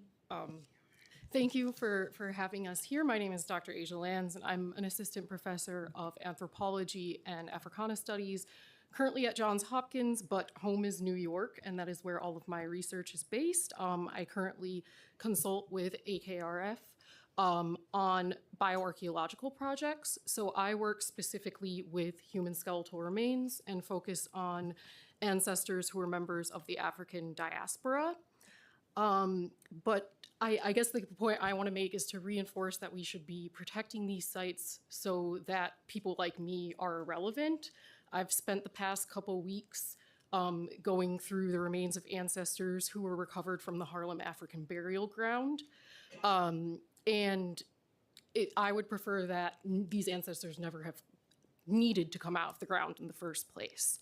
Thank you for having us here. My name is Dr. Asia Lands, and I'm an assistant professor of anthropology and Africana studies, currently at Johns Hopkins, but home is New York, and that is where all of my research is based. I currently consult with AKRF on bioarchaeological projects. So I work specifically with human skeletal remains and focus on ancestors who were members of the African diaspora. But I guess the point I want to make is to reinforce that we should be protecting these sites so that people like me are irrelevant. I've spent the past couple weeks going through the remains of ancestors who were recovered from the Harlem African Burial Ground. I would prefer that these ancestors never have needed to come out of the ground in the first place.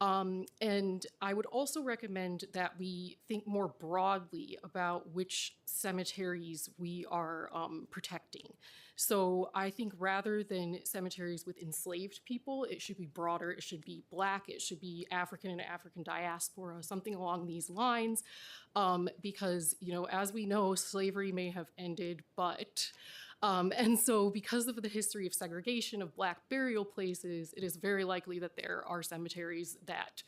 And I would also recommend that we think more broadly about which cemeteries we are protecting. So I think rather than cemeteries with enslaved people, it should be broader, it should be Black, it should be African and African diaspora, something along these lines. Because, you know, as we know, slavery may have ended, but and so because of the history of segregation of Black burial places, it is very likely that there are cemeteries that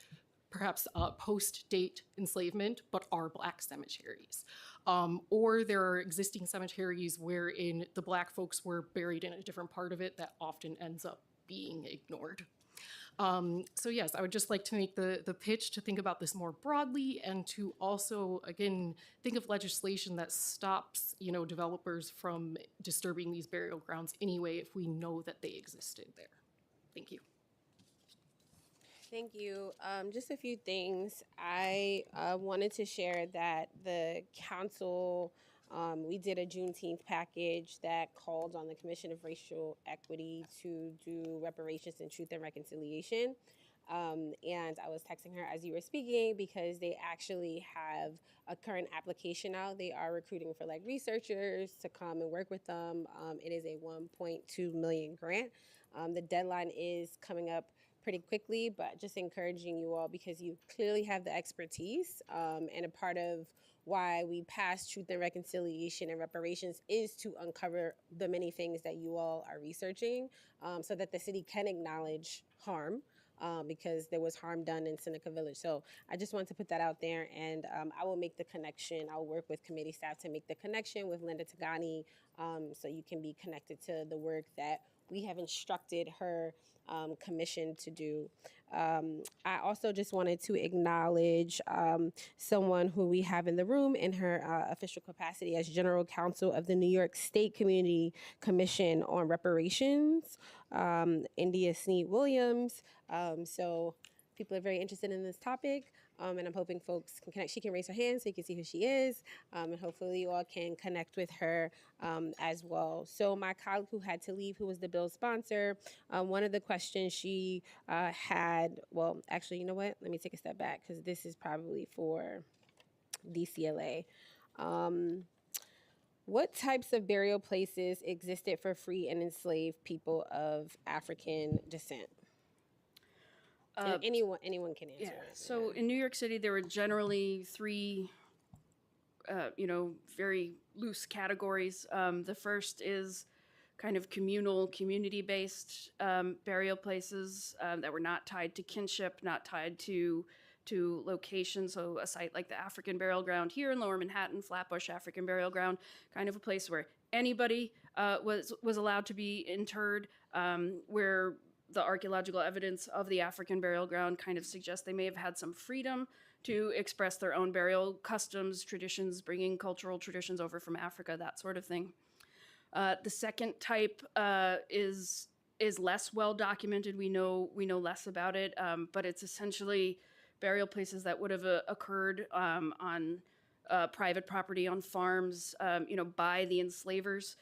perhaps post-date enslavement, but are Black cemeteries. Or there are existing cemeteries wherein the Black folks were buried in a different part of it that often ends up being ignored. So yes, I would just like to make the pitch to think about this more broadly and to also, again, think of legislation that stops, you know, developers from disturbing these burial grounds anyway if we know that they existed there. Thank you. Thank you. Just a few things. I wanted to share that the council, we did a Juneteenth package that called on the Commission of Racial Equity to do reparations and truth and reconciliation. And I was texting her as you were speaking because they actually have a current application out. They are recruiting for like researchers to come and work with them. It is a 1.2 million grant. The deadline is coming up pretty quickly, but just encouraging you all because you clearly have the expertise, and a part of why we passed Truth and Reconciliation and Reparations is to uncover the many things that you all are researching, so that the city can acknowledge harm, because there was harm done in Seneca Village. So I just want to put that out there, and I will make the connection. I'll work with committee staff to make the connection with Linda Tagani, so you can be connected to the work that we have instructed her commission to do. I also just wanted to acknowledge someone who we have in the room in her official capacity as General Counsel of the New York State Community Commission on Reparations, India Sneed Williams. So people are very interested in this topic. And I'm hoping folks can connect. She can raise her hand so you can see who she is. And hopefully you all can connect with her as well. So my colleague who had to leave, who was the bill sponsor, one of the questions she had, well, actually, you know what? Let me take a step back because this is probably for DCLA. What types of burial places existed for free and enslaved people of African descent? And anyone can answer. Yeah. It. So in New York City, there were generally three, very loose categories. The first is kind of communal, community-based burial places that were not tied to kinship, not tied to location. So a site like the African Burial Ground here in Lower Manhattan, Flatbush African Burial Ground, kind of a place where anybody was allowed to be interred, where the archaeological evidence of the African burial ground kind of suggests they may have had some freedom to express their own burial customs, traditions, bringing cultural traditions over from Africa, that sort of thing. The second type is less well documented. We know less about it, but it's essentially burial places that would have occurred on private property, on farms, by the enslavers.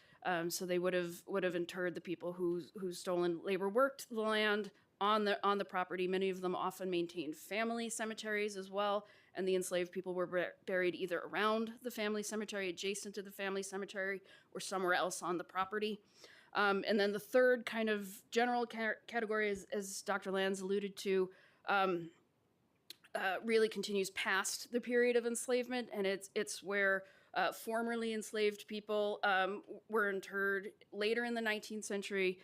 So they would have interred the people whose stolen labor worked the land on the property. Many of them often maintained family cemeteries as well, and the enslaved people were buried either around the family cemetery, adjacent to the family cemetery, or somewhere else on the property. And then the third kind of general category, as Dr. Lanz alluded to, really continues past the period of enslavement, and it's where formerly enslaved people were interred later in the 19th century.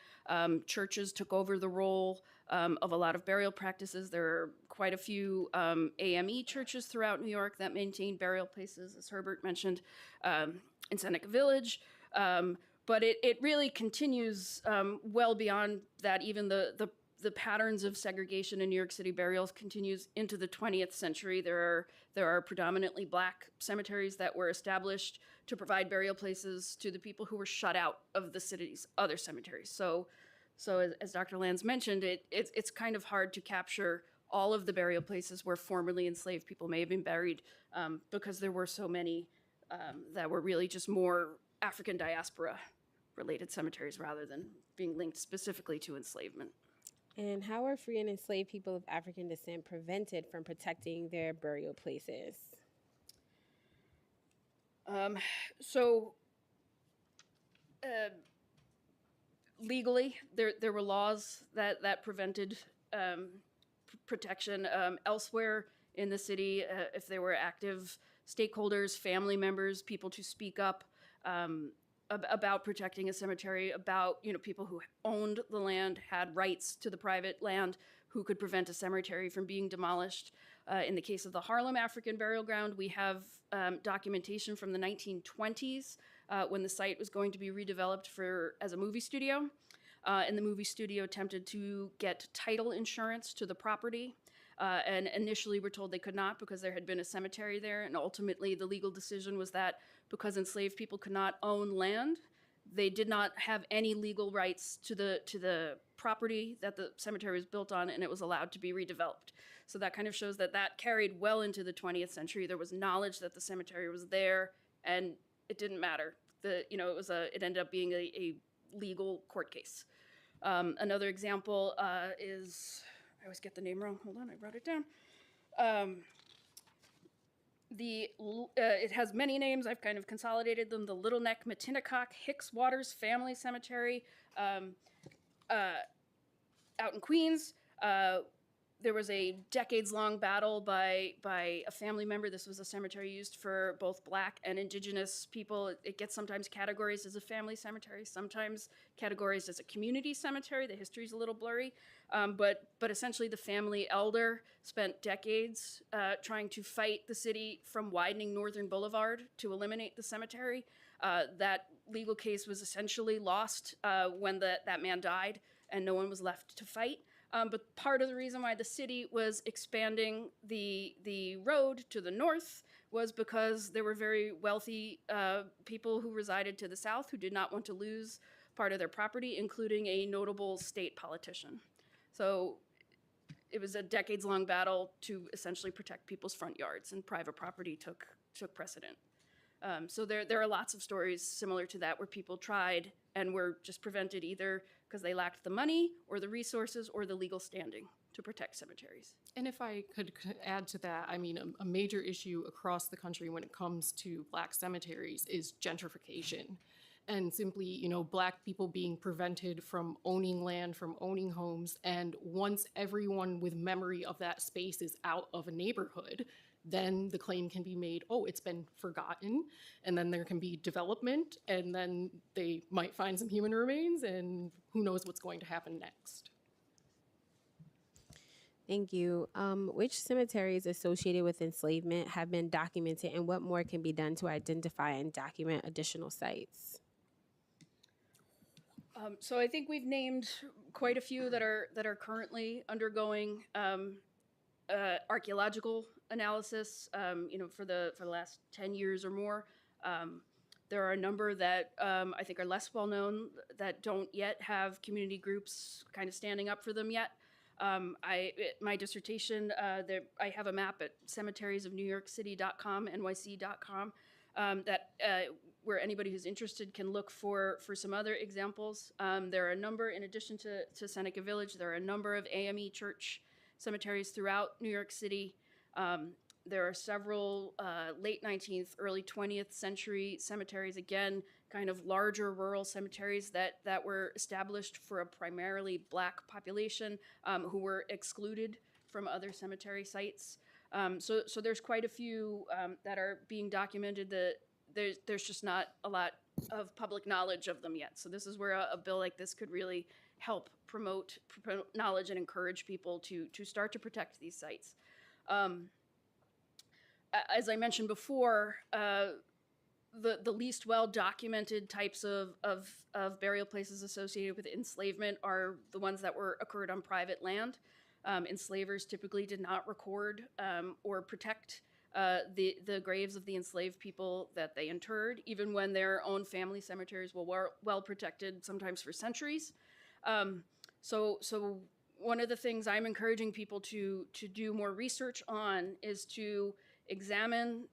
Churches took over the role of a lot of burial practices. There are quite a few AME churches throughout New York that maintain burial places, as Herbert mentioned, in Seneca Village. But it really continues well beyond that. Even the patterns of segregation in New York City burials continues into the 20th century. There are predominantly Black cemeteries that were established to provide burial places to the people who were shut out of the city's other cemeteries. So as Dr. Lanz mentioned, it's kind of hard to capture all of the burial places where formerly enslaved people may have been buried, because there were so many that were really just more African diaspora related cemeteries rather than being linked specifically to enslavement. And how are free and enslaved people of African descent prevented from protecting their burial places? Legally, there were laws that prevented protection. Elsewhere in the city, if there were active stakeholders, family members, people to speak up about protecting a cemetery, about people who owned the land, had rights to the private land, who could prevent a cemetery from being demolished. In the case of the Harlem African Burial Ground, we have documentation from the 1920s when the site was going to be redeveloped as a movie studio. And the movie studio attempted to get title insurance to the property. And initially were told they could not because there had been a cemetery there. And ultimately the legal decision was that because enslaved people could not own land, they did not have any legal rights to the property that the cemetery was built on, and it was allowed to be redeveloped. So that kind of shows that carried well into the 20th century. There was knowledge that the cemetery was there, and it didn't matter. It ended up being a legal court case. Another example is, I always get the name wrong. Hold on, I wrote it down. It has many names. I've kind of consolidated them. The Little Neck Matinacock Hicks Waters Family Cemetery out in Queens. There was a decades-long battle by a family member. This was a cemetery used for both Black and Indigenous people. It gets sometimes categorized as a family cemetery, sometimes categorized as a community cemetery. The history's a little blurry, but essentially the family elder spent decades trying to fight the city from widening Northern Boulevard to eliminate the cemetery. That legal case was essentially lost when that man died, and no one was left to fight. But part of the reason why the city was expanding the road to the north was because there were very wealthy people who resided to the south who did not want to lose part of their property, including a notable state politician. So it was a decades-long battle to essentially protect people's front yards, and private property took precedent. So there are lots of stories similar to that where people tried and were just prevented either because they lacked the money or the resources or the legal standing to protect cemeteries. And if I could add to that, I mean, a major issue across the country when it comes to Black cemeteries is gentrification. And simply, Black people being prevented from owning land, from owning homes. And once everyone with memory of that space is out of a neighborhood, then the claim can be made, oh, it's been forgotten, and then there can be development, and then they might find some human remains, and who knows what's going to happen next. Thank you. Which cemeteries associated with enslavement have been documented, and what more can be done to identify and document additional sites? So I think we've named quite a few that are currently undergoing archaeological analysis, for the last 10 years or more. There are a number that I think are less well known that don't yet have community groups kind of standing up for them yet. My dissertation, I have a map at cemeteriesofnewyorkcity.com, nyc.com, where anybody who's interested can look for some other examples. There are a number, in addition to Seneca Village, there are a number of AME church cemeteries throughout New York City. There are several late 19th, early 20th century cemeteries, again, kind of larger rural cemeteries that were established for a primarily Black population who were excluded from other cemetery sites. So there's quite a few that are being documented. There's just not a lot of public knowledge of them yet. So this is where a bill like this could really help promote knowledge and encourage people to start to protect these sites. As I mentioned before, the least well documented types of burial places associated with enslavement are the ones that occurred on private land. Enslavers typically did not record or protect the graves of the enslaved people that they interred, even when their own family cemeteries were well protected, sometimes for centuries. So one of the things I'm encouraging people to do more research on is to examine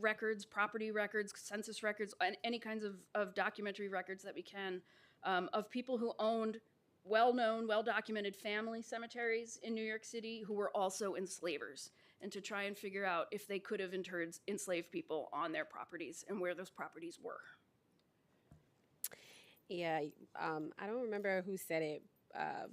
records, property records, census records, and any kinds of documentary records that we can of people who owned well-known, well-documented family cemeteries in New York City who were also enslavers, and to try and figure out if they could have interred enslaved people on their properties and where those properties were. Yeah, I don't remember who said it,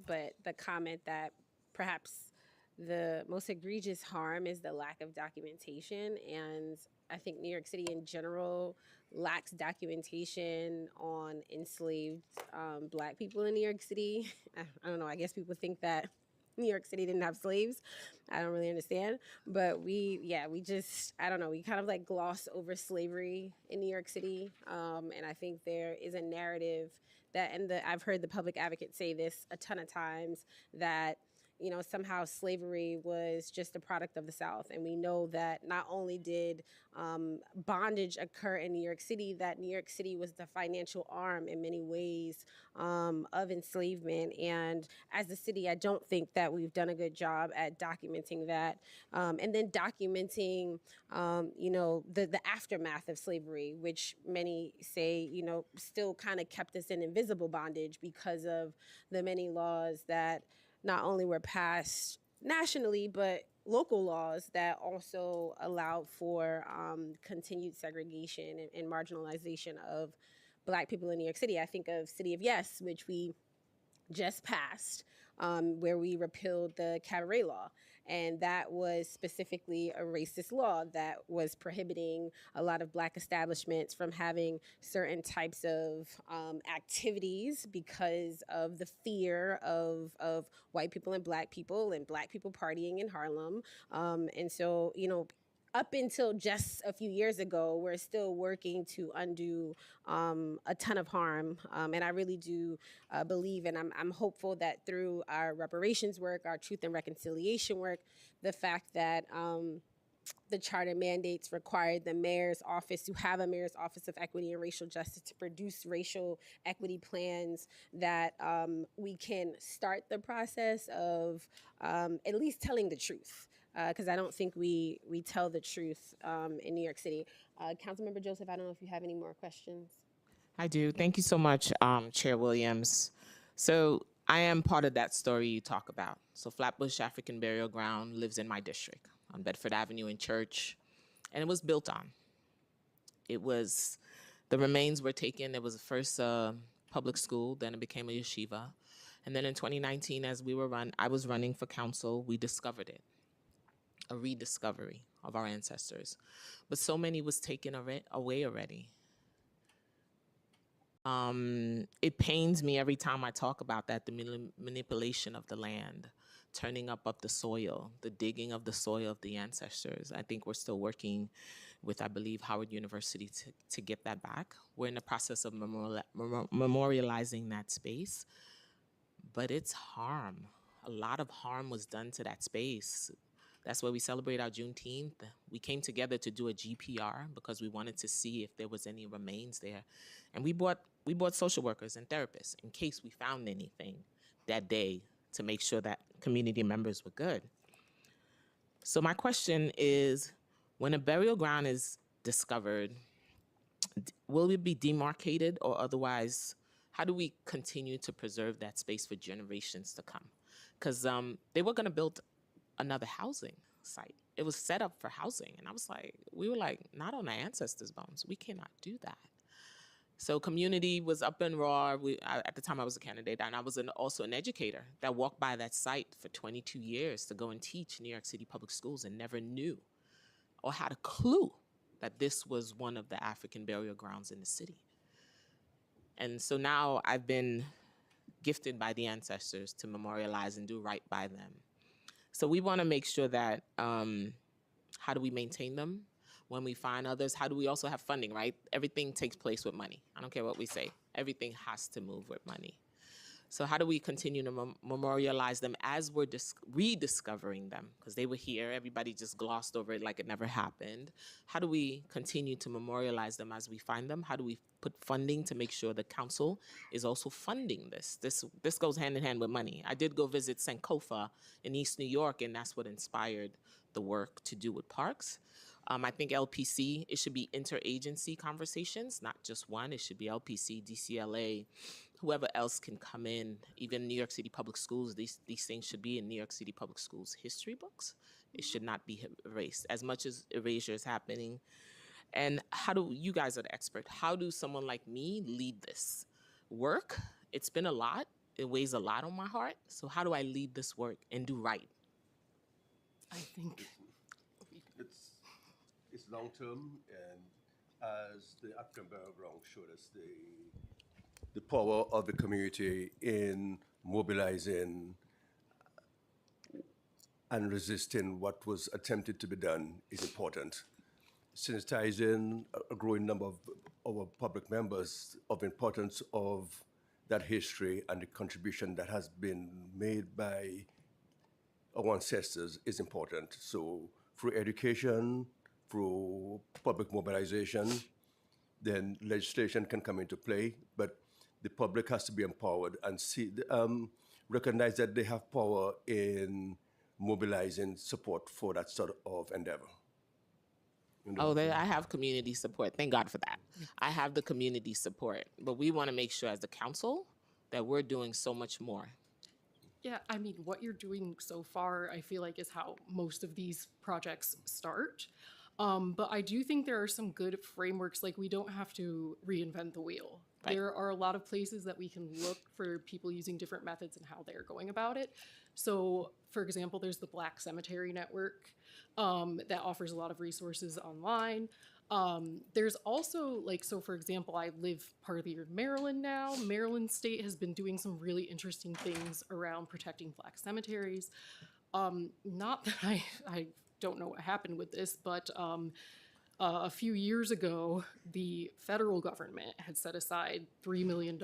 but the comment that perhaps the most egregious harm is the lack of documentation. And I think New York City in general lacks documentation on enslaved Black people in New York City. I don't know, I guess people think that New York City didn't have slaves. I don't really understand. But we just, I don't know, we kind of like gloss over slavery in New York City. And I think there is a narrative that, I've heard the public advocate say this a ton of times, that somehow slavery was just a product of the South. And we know that not only did bondage occur in New York City, that New York City was the financial arm in many ways of enslavement. And as a city, I don't think that we've done a good job at documenting that. And then documenting, the aftermath of slavery, which many say, still kind of kept us in invisible bondage because of the many laws that not only were passed nationally, but local laws that also allowed for continued segregation and marginalization of Black people in New York City. I think of City of Yes, which we just passed, where we repealed the cabaret law. And that was specifically a racist law that was prohibiting a lot of Black establishments from having certain types of activities because of the fear of white people and Black people partying in Harlem. And so, up until just a few years ago, we're still working to undo a ton of harm. And I really do believe, and I'm hopeful that through our reparations work, our truth and reconciliation work, the fact that the charter mandates required the mayor's office to have a mayor's office of equity and racial justice to produce racial equity plans, that we can start the process of at least telling the truth. Because I don't think we tell the truth in New York City. Councilmember Joseph, I don't know if you have any more questions. I do. Thank you so much, Chair Williams. So I am part of that story you talk about. So Flatbush African Burial Ground lives in my district on Bedford Avenue in Church, and it was built on. The remains were taken. It was the first public school, then it became a yeshiva. And then in 2019, as I was running for council, we discovered it. A rediscovery of our ancestors. But so many was taken away already. It pains me every time I talk about that, the manipulation of the land, turning up the soil, the digging of the soil of the ancestors. I think we're still working with, I believe, Howard University to get that back. We're in the process of memorializing that space, but it's harm. A lot of harm was done to that space. That's why we celebrate our Juneteenth. We came together to do a GPR because we wanted to see if there was any remains there. And we brought social workers and therapists in case we found anything that day to make sure that community members were good. So my question is, when a burial ground is discovered, will it be demarcated or otherwise? How do we continue to preserve that space for generations to come? Because they were going to build another housing site. It was set up for housing. And we were like, not on our ancestors' bones. We cannot do that. So community was up in raw. At the time I was a candidate, and I was also an educator that walked by that site for 22 years to go and teach New York City public schools and never knew or had a clue that this was one of the African burial grounds in the city. And so now I've been gifted by the ancestors to memorialize and do right by them. So we want to make sure that, how do we maintain them? When we find others, how do we also have funding, right? Everything takes place with money. I don't care what we say. Everything has to move with money. So how do we continue to memorialize them as we're rediscovering them? Because they were here. Everybody just glossed over it like it never happened. How do we continue to memorialize them as we find them? How do we put funding to make sure the council is also funding this? This goes hand in hand with money. I did go visit Sankofa in East New York, and that's what inspired the work to do with parks. I think LPC, it should be interagency conversations, not just one. It should be LPC, DCLA, whoever else can come in, even New York City Public Schools. These things should be in New York City Public Schools history books. It should not be erased. As much as erasure is happening, and you guys are the expert, how do someone like me lead this work? It's been a lot. It weighs a lot on my heart. So how do I lead this work and do right? I think It's long term, and as the African burial ground showed us, the power of the community in mobilizing and resisting what was attempted to be done is important. Sensitizing a growing number of our public members of the importance of that history and the contribution that has been made by our ancestors is important. So through education, through public mobilization, then legislation can come into play, but the public has to be empowered and recognize that they have power in mobilizing support for that sort of endeavor. I have community support. Thank God for that. I have the community support, but we want to make sure as the council that we're doing so much more. Yeah, I mean, what you're doing so far, I feel like, is how most of these projects start. But I do think there are some good frameworks, like we don't have to reinvent the wheel. Right. There are a lot of places that we can look for people using different methods and how they're going about it. So, for example, there's the Black Cemetery Network that offers a lot of resources online. There's also, for example, I live part of the year in Maryland now. Maryland State has been doing some really interesting things around protecting Black cemeteries. Not that I don't know what happened with this, but a few years ago, the federal government had set aside $3 million,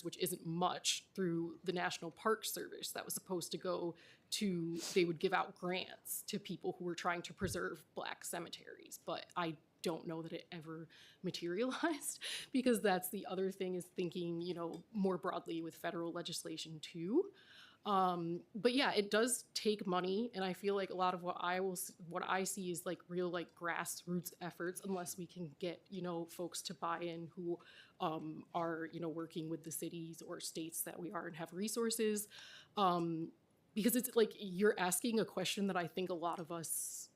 which isn't much, through the National Park Service that was supposed to go to, they would give out grants to people who were trying to preserve Black cemeteries. But I don't know that it ever materialized, because that's the other thing, is thinking, more broadly with federal legislation too. But yeah, it does take money, and I feel like a lot of what I see is real grassroots efforts, unless we can get folks to buy in who are working with the cities or states that we are and have resources, because it's you're asking a question that I think a lot of us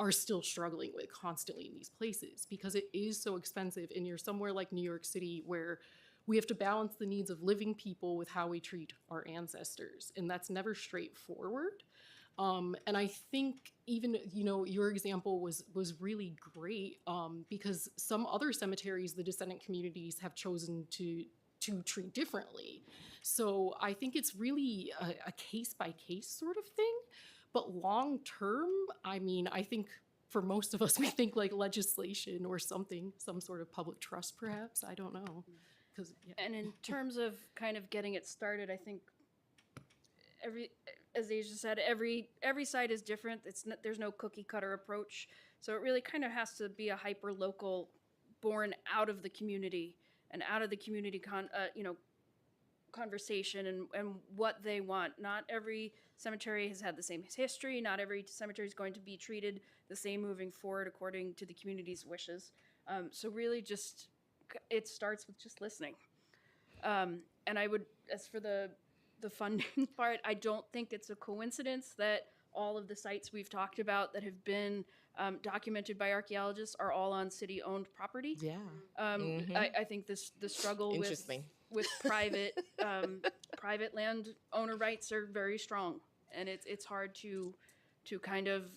are still struggling with constantly in these places, because it is so expensive, and you're somewhere like New York City where we have to balance the needs of living people with how we treat our ancestors, and that's never straightforward. And I think even, your example was really great, because some other cemeteries, the descendant communities have chosen to treat differently. So I think it's really a case-by-case sort of thing. But long term, I mean, I think for most of us, we think legislation or something, some sort of public trust perhaps, I don't know. Yeah. And in terms of kind of getting it started, I think as Asia said, every site is different. There's no cookie cutter approach. So it really kind of has to be a hyper local, born out of the community and out of the community conversation and what they want. Not every cemetery has had the same history. Not every cemetery is going to be treated the same moving forward according to the community's wishes. So really just, it starts with just listening. And I would, as for the funding part, I don't think it's a coincidence that all of the sites we've talked about that have been documented by archaeologists are all on city-owned property. Yeah. I think the struggle Interesting. with private private land owner rights are very strong, and it's hard to kind of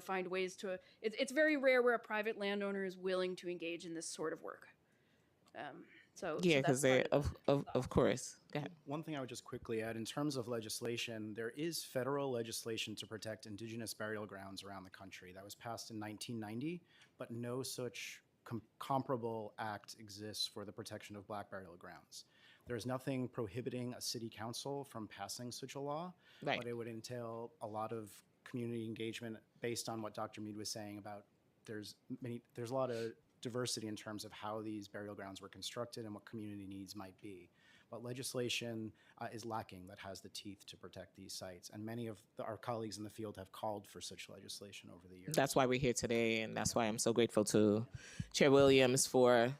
find ways to. It's very rare where a private landowner is willing to engage in this sort of work. Yeah, because they, of course. Go ahead. One thing I would just quickly add, in terms of legislation, there is federal legislation to protect indigenous burial grounds around the country. That was passed in 1990, but no such comparable act exists for the protection of Black burial grounds. There's nothing prohibiting a city council from passing such a law, Right. but it would entail a lot of community engagement based on what Dr. Mead was saying about there's a lot of diversity in terms of how these burial grounds were constructed and what community needs might be. But legislation is lacking that has the teeth to protect these sites. And many of our colleagues in the field have called for such legislation over the years. That's why we're here today, and that's why I'm so grateful to Chair Williams for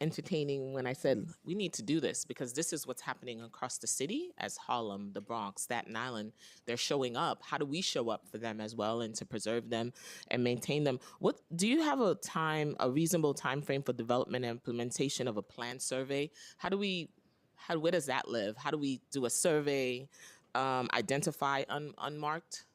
entertaining when I said we need to do this, because this is what's happening across the city as Harlem, the Bronx, Staten Island. They're showing up. How do we show up for them as well and to preserve them and maintain them? What do you have a reasonable time frame for development and implementation of a planned survey? Where does that live? How do we do a survey, identify unmarked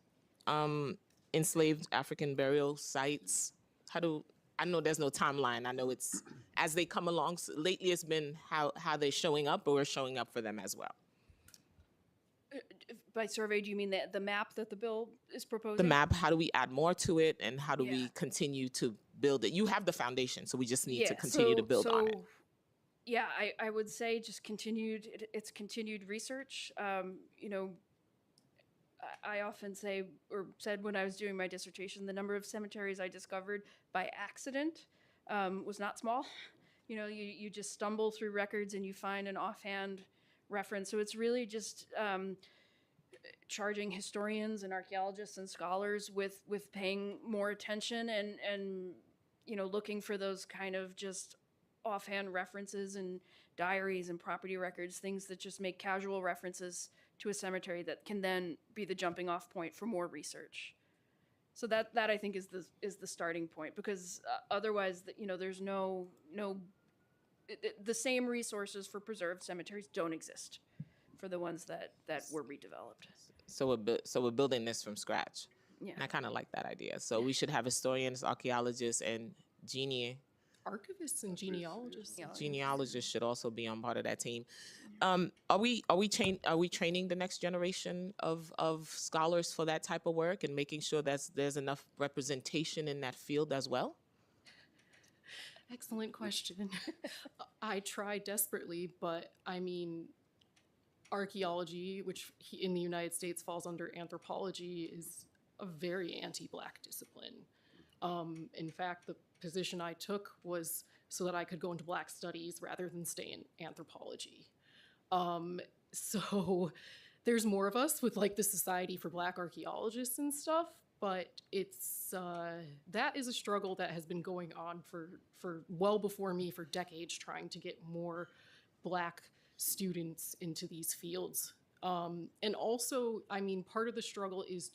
enslaved African burial sites? I know there's no timeline. I know it's as they come along. So lately, it's been how they're showing up, but we're showing up for them as well. By survey, do you mean the map that the bill is proposing? The map. How do we add more to it, and how do Yeah. we continue to build it? You have the foundation, so we just need to continue to build on it. Yeah, I would say just continued research. I often say, or said when I was doing my dissertation, the number of cemeteries I discovered by accident was not small. You just stumble through records and you find an offhand reference. So it's really just charging historians and archaeologists and scholars with paying more attention and looking for those kind of just offhand references and diaries and property records, things that just make casual references to a cemetery that can then be the jumping off point for more research. So that I think is the starting point, because otherwise there's no the same resources for preserved cemeteries don't exist for the ones that were redeveloped. So we're building this from scratch. Yeah. And I kind of like that idea. So we should have historians, archaeologists, and Archivists and genealogists. genealogists should also be on part of that team. Are we training the next generation of scholars for that type of work and making sure that there's enough representation in that field as well? Excellent question. I try desperately, but I mean, archaeology, which in the United States falls under anthropology, is a very anti-Black discipline. In fact, the position I took was so that I could go into Black studies rather than stay in anthropology. So there's more of us with like the Society for Black Archaeologists and stuff, but it's that is a struggle that has been going on for well before me, for decades, trying to get more Black students into these fields. And also, I mean, part of the struggle is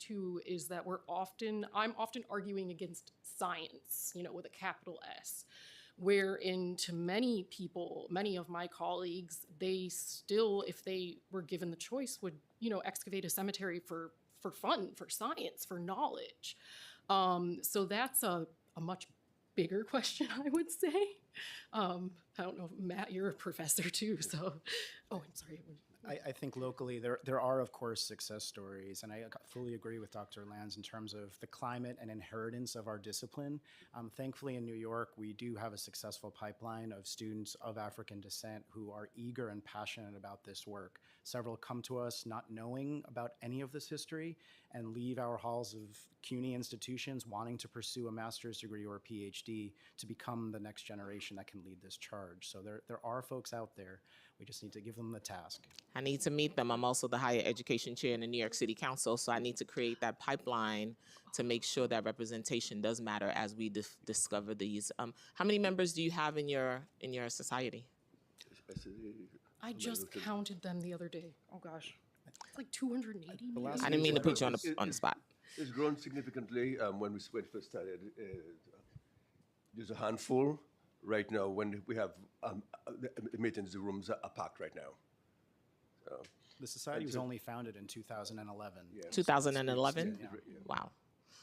that I'm often arguing against science, with a capital S, wherein to many people, many of my colleagues, they still, if they were given the choice, would, excavate a cemetery for fun, for science, for knowledge. So that's a much bigger question, I would say. I don't know, Matt, you're a professor too, so, oh, I'm sorry. I think locally there are, of course, success stories, and I fully agree with Dr. Lanz in terms of the climate and inheritance of our discipline. Thankfully, in New York, we do have a successful pipeline of students of African descent who are eager and passionate about this work. Several come to us not knowing about any of this history and leave our halls of CUNY institutions wanting to pursue a master's degree or a PhD to become the next generation that can lead this charge. So there are folks out there. We just need to give them the task. I need to meet them. I'm also the higher education chair in the New York City Council, so I need to create that pipeline to make sure that representation does matter as we discover these. How many members do you have in your society? I just counted them the other day. Oh gosh, it's like 280. maybe? I didn't mean to put you on the spot. It's grown significantly when we first started. There's a handful right now. When we have the meetings, the rooms are packed right now. So, The society was only founded in 2011. yeah. 2011? Yeah. Wow.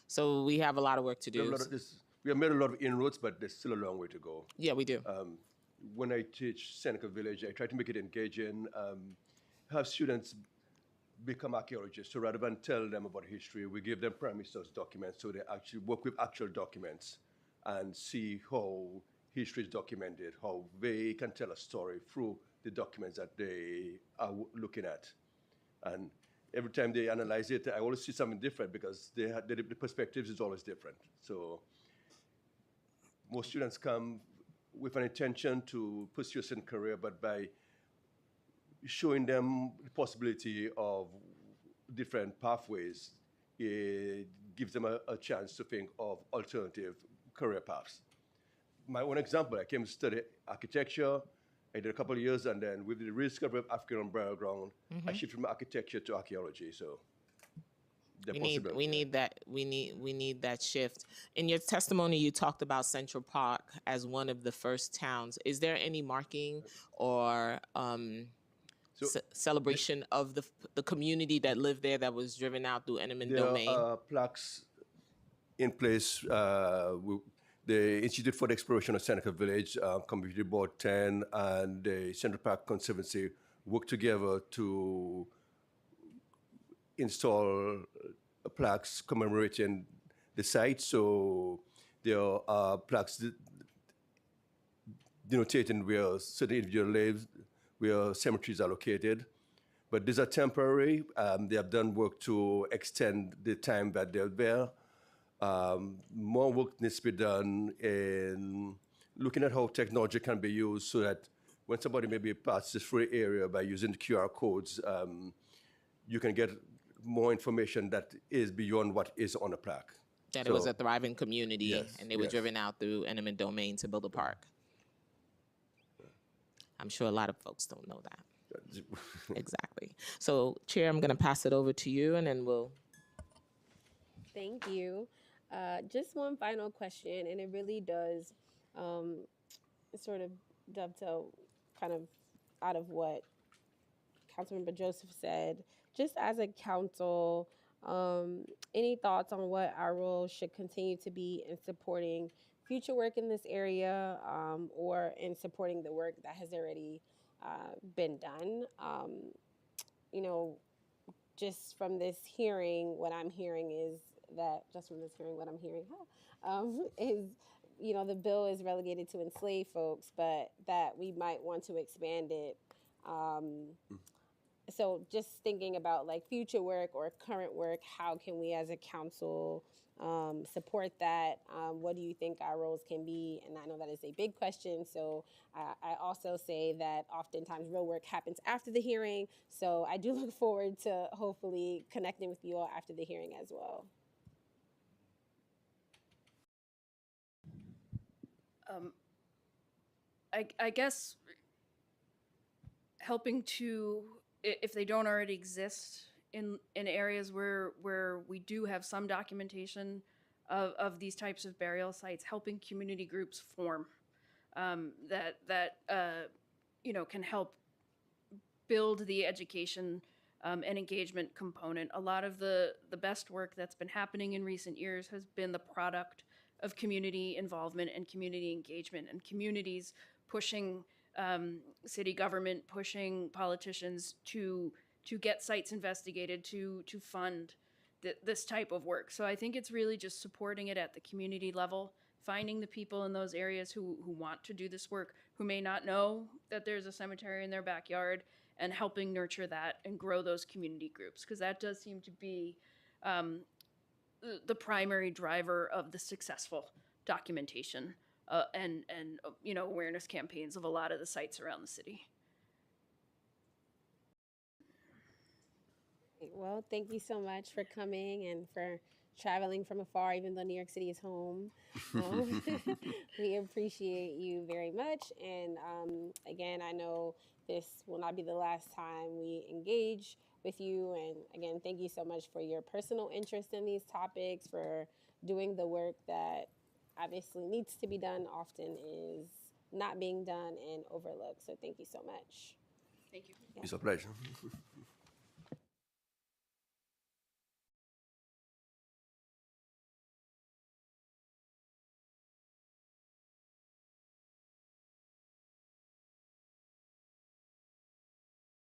So we have a lot of work to We have, do. we have made a lot of inroads, but there's still a long way to go. Yeah, we do. When I teach Seneca Village, I try to make it engaging, have students become archaeologists. So rather than tell them about history, we give them primary source documents so they actually work with actual documents and see how history is documented, how they can tell a story through the documents that they are looking at. And every time they analyze it, I always see something different because the perspectives is always different. So most students come with an intention to pursue a certain career, but by showing them the possibility of different pathways, it gives them a chance to think of alternative career paths. My own example, I came to study architecture. I did a couple of years, and then with the rediscovery of African burial ground, I shifted from architecture to archaeology. So We need that shift. In your testimony, you talked about Central Park as one of the first towns. Is there any marking or celebration of the community that lived there that was driven out through eminent domain? There are plaques in place. The Institute for the Exploration of Seneca Village, Community Board 10, and the Central Park Conservancy work together to install plaques commemorating the site. So there are plaques denotating where certain individuals live, where cemeteries are located. But these are temporary. They have done work to extend the time that they're there. More work needs to be done in looking at how technology can be used so that when somebody maybe passes through the area by using the QR codes, you can get more information that is beyond what is on a plaque. That it was a thriving community, Yes, and they were driven out through eminent domain to build a park. I'm sure a lot of folks don't know that. Exactly. So, Chair, I'm going to pass it over to you, and then we'll. Thank you. Just one final question, and it really does sort of dovetail kind of out of what Councilmember Joseph said. Just as a council, any thoughts on what our role should continue to be in supporting future work in this area or in supporting the work that has already been done? Just from this hearing, what I'm hearing is is, the bill is relegated to enslaved folks, but that we might want to expand it. So just thinking about like future work or current work, how can we as a council support that? What do you think our roles can be? And I know that is a big question. So I also say that oftentimes real work happens after the hearing. So I do look forward to hopefully connecting with you all after the hearing as well. I guess helping to, if they don't already exist in areas where we do have some documentation of these types of burial sites, helping community groups form that can help build the education and engagement component. A lot of the best work that's been happening in recent years has been the product of community involvement and community engagement, and communities pushing city government pushing politicians to get sites investigated, to fund this type of work. So I think it's really just supporting it at the community level, finding the people in those areas who want to do this work, who may not know that there's a cemetery in their backyard, and helping nurture that and grow those community groups, because that does seem to be the primary driver of the successful documentation and awareness campaigns of a lot of the sites around the city. Well, thank you so much for coming and for traveling from afar, even though New York City is home. We appreciate you very much. And again, I know this will not be the last time we engage with you. And again, thank you so much for your personal interest in these topics, for doing the work that obviously needs to be done, often is not being done and overlooked. So thank you so much. Thank you. It's a pleasure.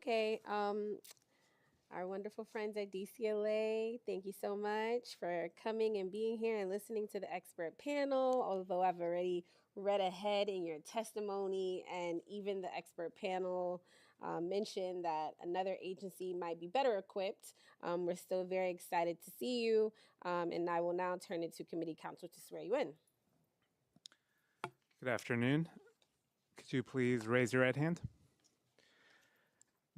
Okay, our wonderful friends at DCLA, thank you so much for coming and being here and listening to the expert panel. Although I've already read ahead in your testimony, and even the expert panel mentioned that another agency might be better equipped, we're still very excited to see you, and I will now turn it to committee counsel to swear you in. Good afternoon. Could you please raise your right hand?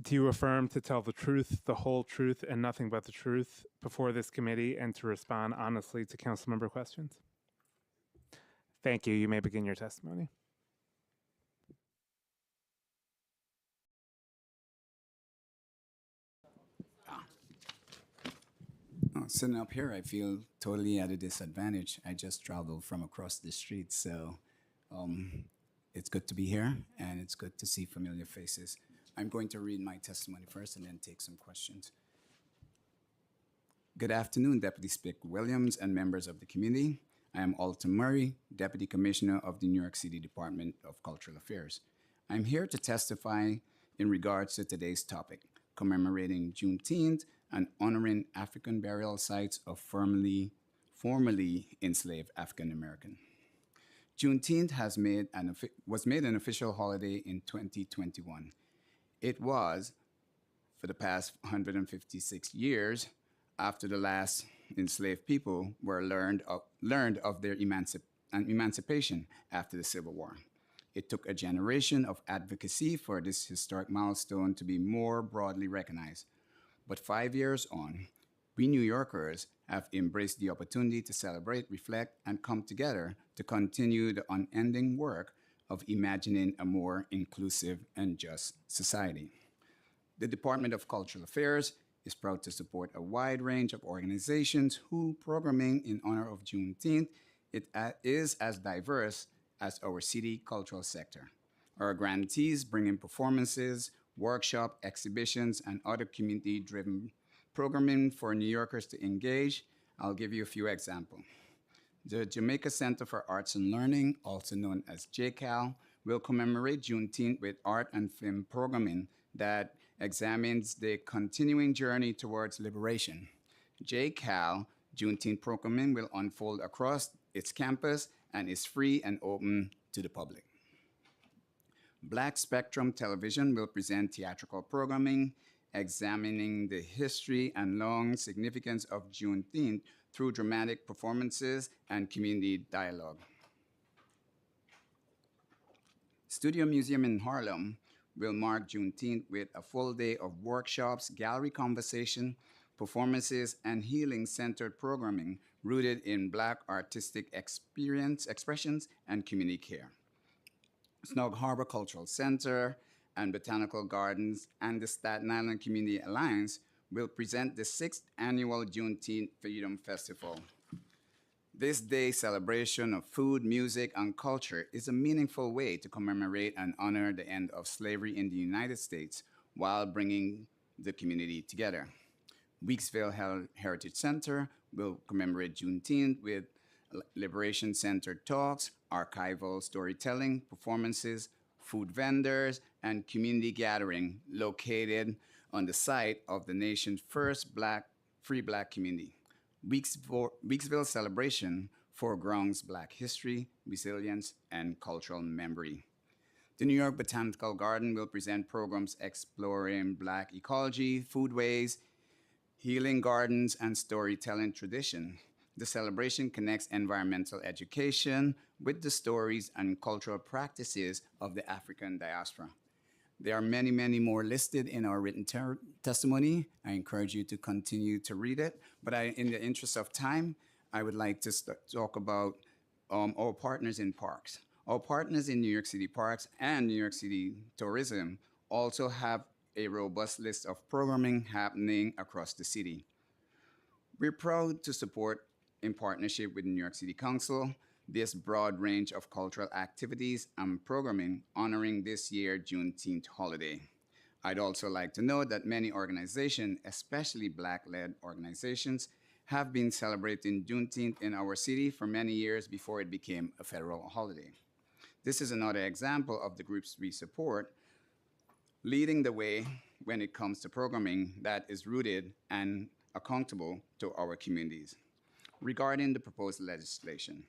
Do you affirm to tell the truth, the whole truth, and nothing but the truth before this committee, and to respond honestly to council member questions? Thank you. You may begin your testimony. Sitting up here, I feel totally at a disadvantage. I just traveled from across the street, so it's good to be here, and it's good to see familiar faces. I'm going to read my testimony first and then take some questions. Good afternoon, Deputy Speaker Williams and members of the committee. I am Alton Murray, Deputy Commissioner of the New York City Department of Cultural Affairs. I'm here to testify in regards to today's topic, commemorating Juneteenth and honoring African burial sites of formerly enslaved African American. Juneteenth was made an official holiday in 2021. It was, for the past 156 years, after the last enslaved people were learned of their emancipation after the Civil War. It took a generation of advocacy for this historic milestone to be more broadly recognized. But 5 years on, we New Yorkers have embraced the opportunity to celebrate, reflect, and come together to continue the unending work of imagining a more inclusive and just society. The Department of Cultural Affairs is proud to support a wide range of organizations whose programming in honor of Juneteenth is as diverse as our city cultural sector. Our grantees bring in performances, workshops, exhibitions, and other community-driven programming for New Yorkers to engage. I'll give you a few examples. The Jamaica Center for Arts and Learning, also known as JCAL, will commemorate Juneteenth with art and film programming that examines the continuing journey towards liberation. JCAL Juneteenth programming will unfold across its campus and is free and open to the public. Black Spectrum Television will present theatrical programming examining the history and long significance of Juneteenth through dramatic performances and community dialogue. Studio Museum in Harlem will mark Juneteenth with a full day of workshops, gallery conversation, performances, and healing-centered programming rooted in Black artistic expressions and community care. Snug Harbor Cultural Center and Botanical Gardens and the Staten Island Community Alliance will present the 6th annual Juneteenth Freedom Festival. This day's celebration of food, music, and culture is a meaningful way to commemorate and honor the end of slavery in the United States while bringing the community together. Weeksville Heritage Center will commemorate Juneteenth with Liberation-centered talks, archival storytelling, performances, food vendors, and community gathering located on the site of the nation's first free black community. Weeksville celebration foregrounds black history, resilience, and cultural memory. The New York Botanical Garden will present programs exploring black ecology, foodways, healing gardens, and storytelling tradition. The celebration connects environmental education with the stories and cultural practices of the African diaspora. There are many, many more listed in our written testimony. I encourage you to continue to read it. But in the interest of time, I would like to talk about our partners in parks. Our partners in New York City Parks and New York City Tourism also have a robust list of programming happening across the city. We're proud to support, in partnership with New York City Council, this broad range of cultural activities and programming honoring this year's Juneteenth holiday. I'd also like to note that many organizations, especially Black-led organizations, have been celebrating Juneteenth in our city for many years before it became a federal holiday. This is another example of the groups we support leading the way when it comes to programming that is rooted and accountable to our communities. Regarding the proposed legislation,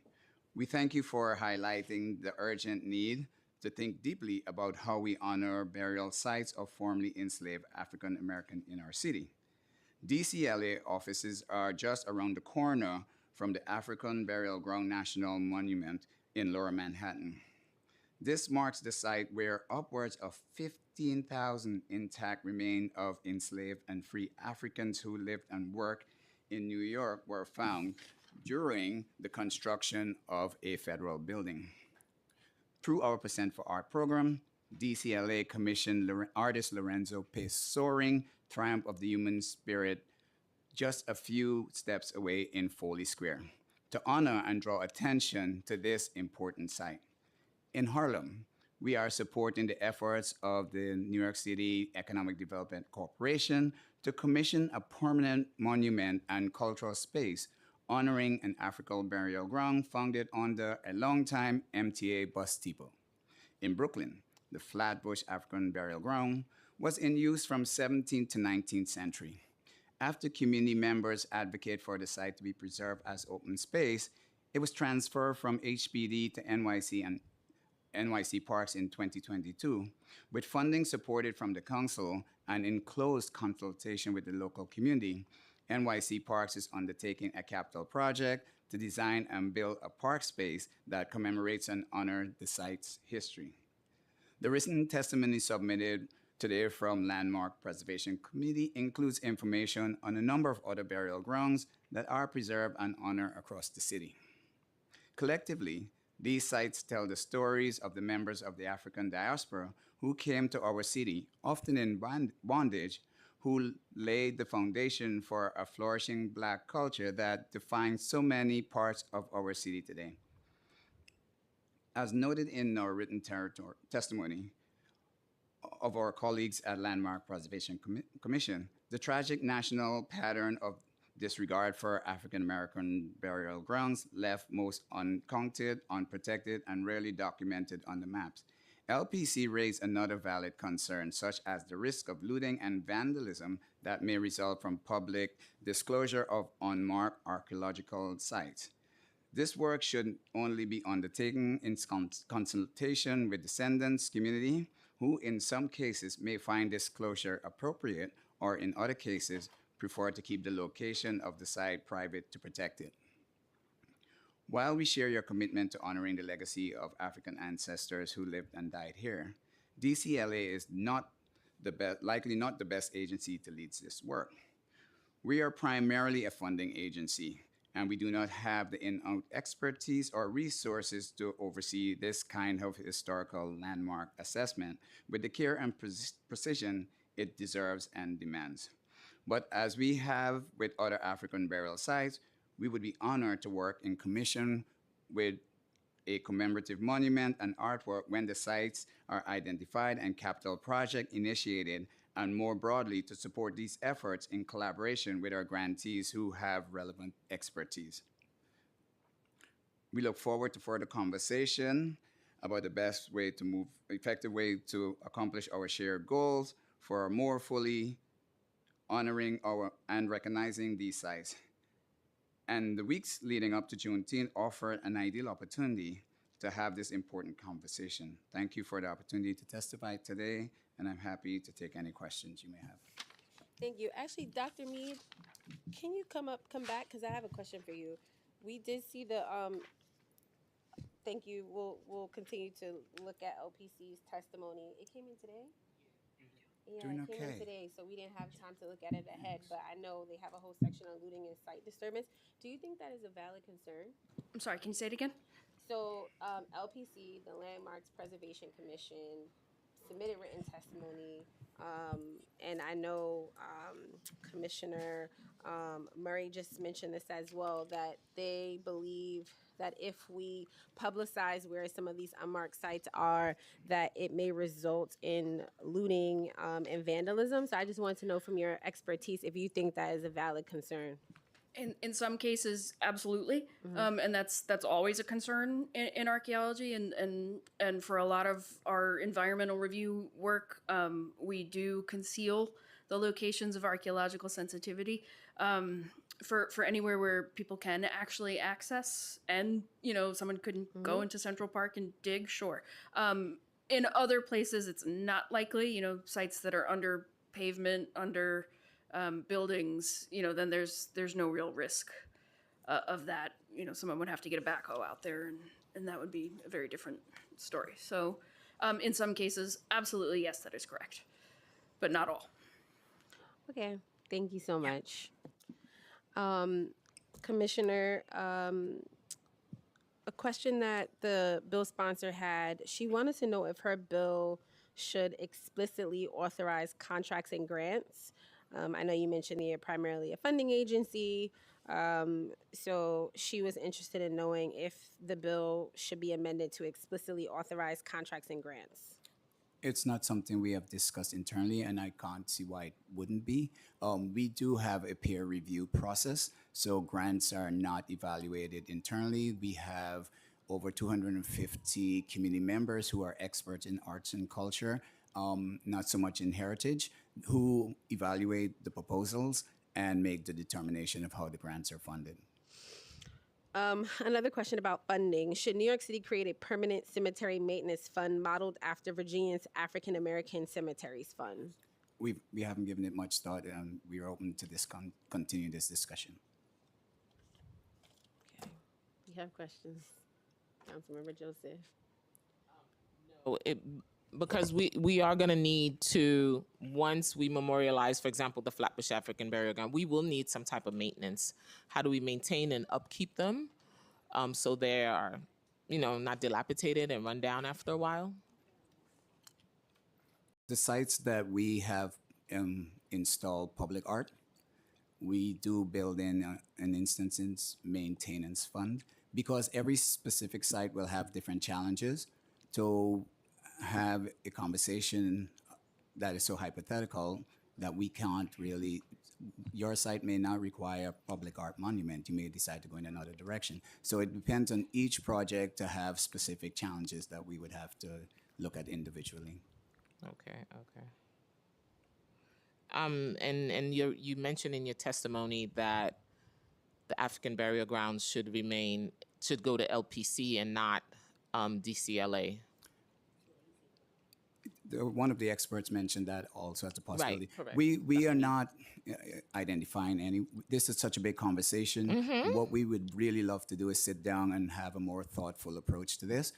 we thank you for highlighting the urgent need to think deeply about how we honor burial sites of formerly enslaved African Americans in our city. DCLA offices are just around the corner from the African Burial Ground National Monument in Lower Manhattan. This marks the site where upwards of 15,000 intact remains of enslaved and free Africans who lived and worked in New York were found during the construction of a federal building. Through our Percent for Art program, DCLA commissioned artist Lorenzo Pace's Soaring Triumph of the Human Spirit just a few steps away in Foley Square to honor and draw attention to this important site. In Harlem, we are supporting the efforts of the New York City Economic Development Corporation to commission a permanent monument and cultural space honoring an African burial ground founded under a longtime MTA bus depot. In Brooklyn, the Flatbush African Burial Ground was in use from 17th to 19th century. After community members advocated for the site to be preserved as open space, it was transferred from HPD to NYC and NYC Parks in 2022, with funding supported from the council and in close consultation with the local community. NYC Parks is undertaking a capital project to design and build a park space that commemorates and honors the site's history. The written testimony submitted today from Landmark Preservation Committee includes information on a number of other burial grounds that are preserved and honored across the city. Collectively, these sites tell the stories of the members of the African diaspora who came to our city, often in bondage, who laid the foundation for a flourishing Black culture that defines so many parts of our city today. As noted in our written testimony of our colleagues at Landmark Preservation Commission, the tragic national pattern of disregard for African American burial grounds left most uncounted, unprotected, and rarely documented on the maps. LPC raised another valid concern, such as the risk of looting and vandalism that may result from public disclosure of unmarked archaeological sites. This work should only be undertaken in consultation with descendants community, who in some cases may find disclosure appropriate, or in other cases, prefer to keep the location of the site private to protect it. While we share your commitment to honoring the legacy of African ancestors who lived and died here, DCLA is likely not the best agency to lead this work. We are primarily a funding agency, and we do not have the in-out expertise or resources to oversee this kind of historical landmark assessment with the care and precision it deserves and demands. But as we have with other African burial sites, we would be honored to work in commission with a commemorative monument and artwork when the sites are identified and capital project initiated, and more broadly to support these efforts in collaboration with our grantees who have relevant expertise. We look forward to further conversation about the best way to move, effective way to accomplish our shared goals for more fully honoring our and recognizing these sites. And the weeks leading up to Juneteenth offered an ideal opportunity to have this important conversation. Thank you for the opportunity to testify today, and I'm happy to take any questions you may have. Thank you. Actually, Dr. Mead, can you come back? Because I have a question for you. We did see the, thank you. We'll continue to look at LPC's testimony. It came in today? Yeah, Doing it came in okay. today, so we didn't have time to look at it ahead, but I know they have a whole section on looting and site disturbance. Do you think that is a valid concern? I'm sorry, can you say it again? So, LPC, the Landmarks Preservation Commission, submitted written testimony, and I know Commissioner Murray just mentioned this as well, that they believe that if we publicize where some of these unmarked sites are, that it may result in looting and vandalism. So I just wanted to know from your expertise if you think that is a valid concern. In some cases, absolutely, and that's always a concern in archaeology, and for a lot of our environmental review work, we do conceal the locations of archaeological sensitivity for anywhere where people can actually access, and someone couldn't go into Central Park and dig, sure. In other places, it's not likely. Sites that are under pavement, under buildings, then there's no real risk of that. Someone would have to get a backhoe out there, and that would be a very different story. So in some cases, absolutely, yes, that is correct, but not all. Okay, thank you so much. Commissioner, a question that the bill sponsor had, she wanted to know if her bill should explicitly authorize contracts and grants. I know you mentioned you're primarily a funding agency, so she was interested in knowing if the bill should be amended to explicitly authorize contracts and grants. It's not something we have discussed internally, and I can't see why it wouldn't be. We do have a peer review process, so grants are not evaluated internally. We have over 250 community members who are experts in arts and culture, not so much in heritage, who evaluate the proposals and make the determination of how the grants are funded. Another question about funding. Should New York City create a permanent cemetery maintenance fund modeled after Virginia's African American Cemeteries Fund? We haven't given it much thought, and we are open to continue this discussion. Okay. You have questions? Councilmember Joseph. No, because we are going to need to, once we memorialize, for example, the Flatbush African burial ground, we will need some type of maintenance. How do we maintain and upkeep them so they are, not dilapidated and run down after a while? The sites that we have installed public art, we do build in an instances maintenance fund, because every specific site will have different challenges. To have a conversation that is so hypothetical that we can't really, your site may not require a public art monument. You may decide to go in another direction. So it depends on each project to have specific challenges that we would have to look at individually. Okay. And you mentioned in your testimony that the African burial grounds should go to LPC and not DCLA. One of the experts mentioned that also as a possibility. Right, correct. We are not identifying any. This is such a big conversation. What we would really love to do is sit down and have a more thoughtful approach to this.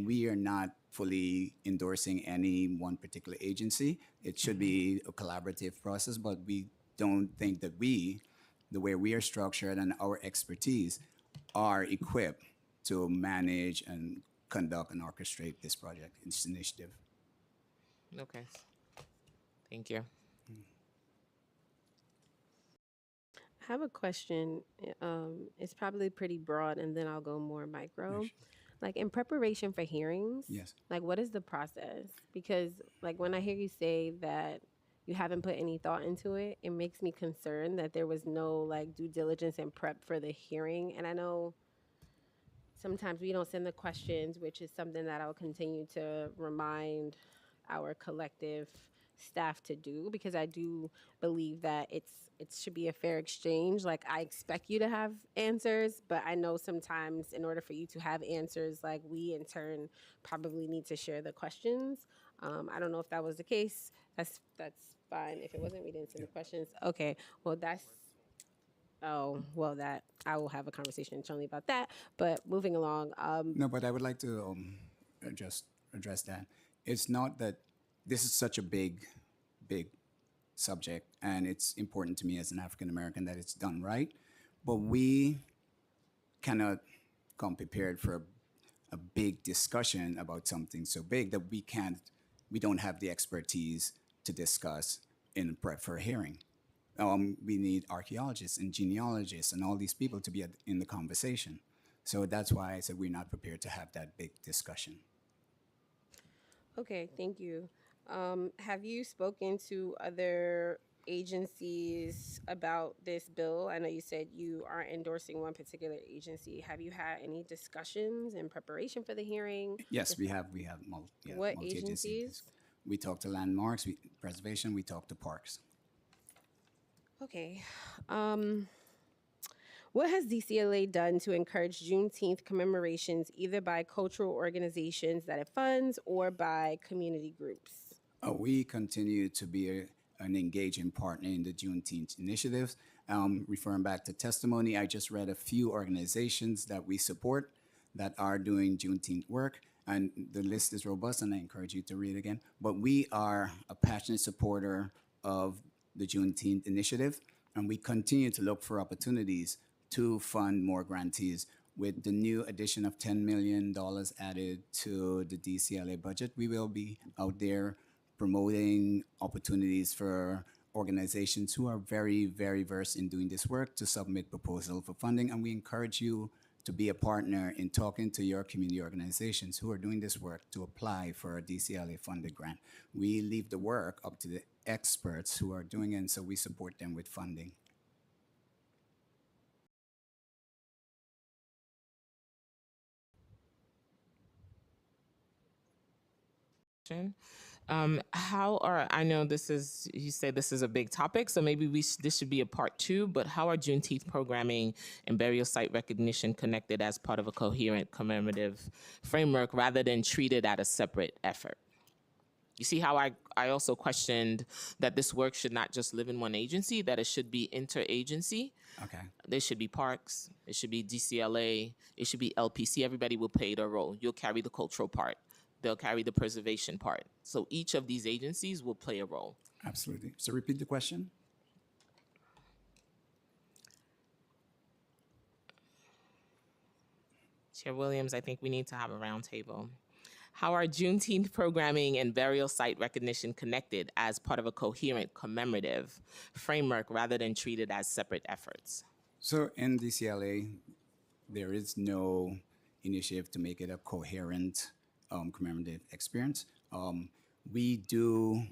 We are not fully endorsing any one particular agency. It should be a collaborative process, but we don't think that the way we are structured and our expertise are equipped to manage and conduct and orchestrate this project, this initiative. Okay. Thank you. I have a question. It's probably pretty broad, and then I'll go more micro. Sure. Like in preparation for hearings, Yes. like what is the process? Because like when I hear you say that you haven't put any thought into it, it makes me concerned that there was no like due diligence and prep for the hearing. And I know sometimes we don't send the questions, which is something that I'll continue to remind our collective staff to do, because I do believe that it should be a fair exchange. Like, I expect you to have answers, but I know sometimes in order for you to have answers, like, we in turn probably need to share the questions. I don't know if that was the case. That's fine. If it wasn't, we didn't send the questions. Okay. Well, that I will have a conversation internally about that. But moving along, No, but I would like to just address that. It's not that this is such a big subject, and it's important to me as an African American that it's done right. But we cannot come prepared for a big discussion about something so big that we don't have the expertise to discuss in prep for a hearing. We need archaeologists and genealogists and all these people to be in the conversation. So that's why I said we're not prepared to have that big discussion. okay, thank you. Have you spoken to other agencies about this bill? I know you said you aren't endorsing one particular agency. Have you had any discussions in preparation for the hearing? Yes, we have What multi-agency. agencies? We talk to landmarks, preservation, we talk to parks. Okay. What has DCLA done to encourage Juneteenth commemorations, either by cultural organizations that it funds or by community groups? We continue to be an engaging partner in the Juneteenth initiatives. Referring back to testimony, I just read a few organizations that we support that are doing Juneteenth work, and the list is robust, and I encourage you to read it again. But we are a passionate supporter of the Juneteenth initiative, and we continue to look for opportunities to fund more grantees. With the new addition of $10 million added to the DCLA budget, we will be out there promoting opportunities for organizations who are very, very versed in doing this work to submit proposal for funding. And we encourage you to be a partner in talking to your community organizations who are doing this work to apply for a DCLA funded grant. We leave the work up to the experts who are doing it, and so we support them with funding. I know you say this is a big topic, so maybe this should be a part 2, but how are Juneteenth programming and burial site recognition connected as part of a coherent commemorative framework rather than treated as a separate effort? You see how I also questioned that this work should not just live in one agency, that it should be interagency. Okay. There should be parks, it should be DCLA, it should be LPC. Everybody will play their role. You'll carry the cultural part. They'll carry the preservation part. So each of these agencies will play a role. Absolutely. So repeat the question. Chair Williams, I think we need to have a roundtable. How are Juneteenth programming and burial site recognition connected as part of a coherent commemorative framework rather than treated as separate efforts? So in DCLA, there is no initiative to make it a coherent commemorative experience. We do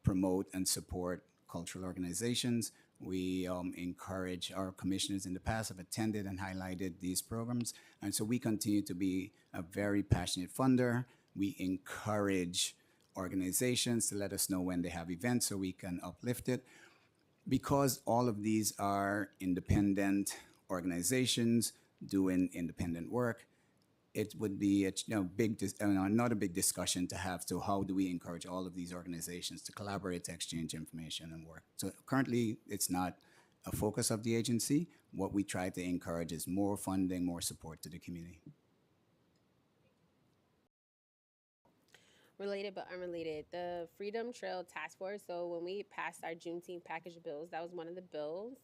promote and support cultural organizations. We encourage, our commissioners in the past have attended and highlighted these programs. And so we continue to be a very passionate funder. We encourage organizations to let us know when they have events so we can uplift it. Because all of these are independent organizations doing independent work, it would be not a big discussion to have to how do we encourage all of these organizations to collaborate, to exchange information and work. So currently, it's not a focus of the agency. What we try to encourage is more funding, more support to the community. Related but unrelated, the Freedom Trail Task Force. So when we passed our Juneteenth package of bills, that was one of the bills.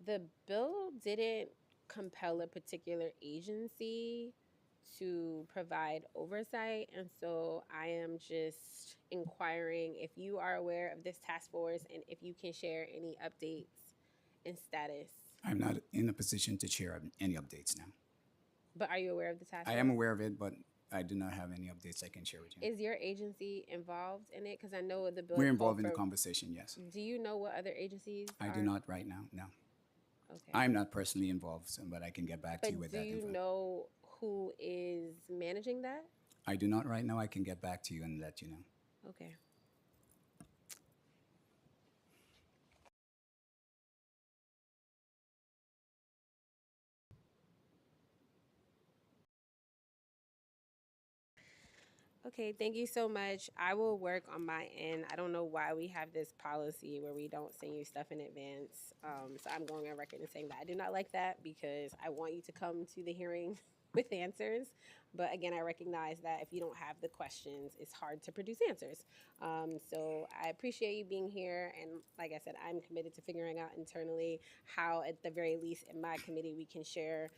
The bill didn't compel a particular agency to provide oversight. And so I am just inquiring if you are aware of this task force and if you can share any updates and status. I'm not in a position to share any updates now. But are you aware of the task force? I am aware of it, but I do not have any updates I can share with you. Is your agency involved in it? Because I know the bill. We're involved in the conversation, yes. Do you know what other agencies I do not right now, no. Okay. I'm not personally involved, but I can get back to you with that. Do you know who is managing that? I do not right now. I can get back to you and let you know. Okay. Okay, thank you so much. I will work on my end. I don't know why we have this policy where we don't send you stuff in advance. So I'm going on record and saying that I do not like that because I want you to come to the hearing with answers. But again, I recognize that if you don't have the questions, it's hard to produce answers. So I appreciate you being here. And like I said, I'm committed to figuring out internally how, at the very least, in my committee, we can share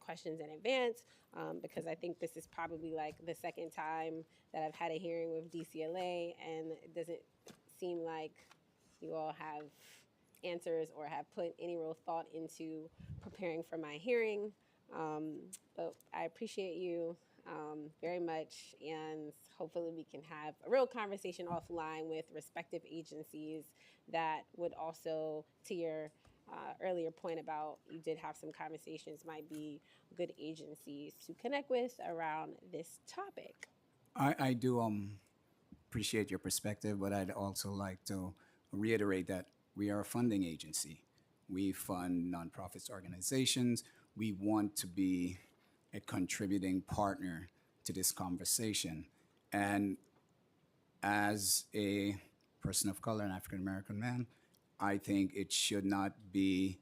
questions in advance. Because I think this is probably like the second time that I've had a hearing with DCLA, and it doesn't seem like you all have answers or have put any real thought into preparing for my hearing. But I appreciate you very much, and hopefully we can have a real conversation offline with respective agencies that would also, to your earlier point about you did have some conversations, might be good agencies to connect with around this topic. I do appreciate your perspective, but I'd also like to reiterate that we are a funding agency. We fund nonprofits organizations. We want to be a contributing partner to this conversation. And as a person of color, an African American man, I think it should not be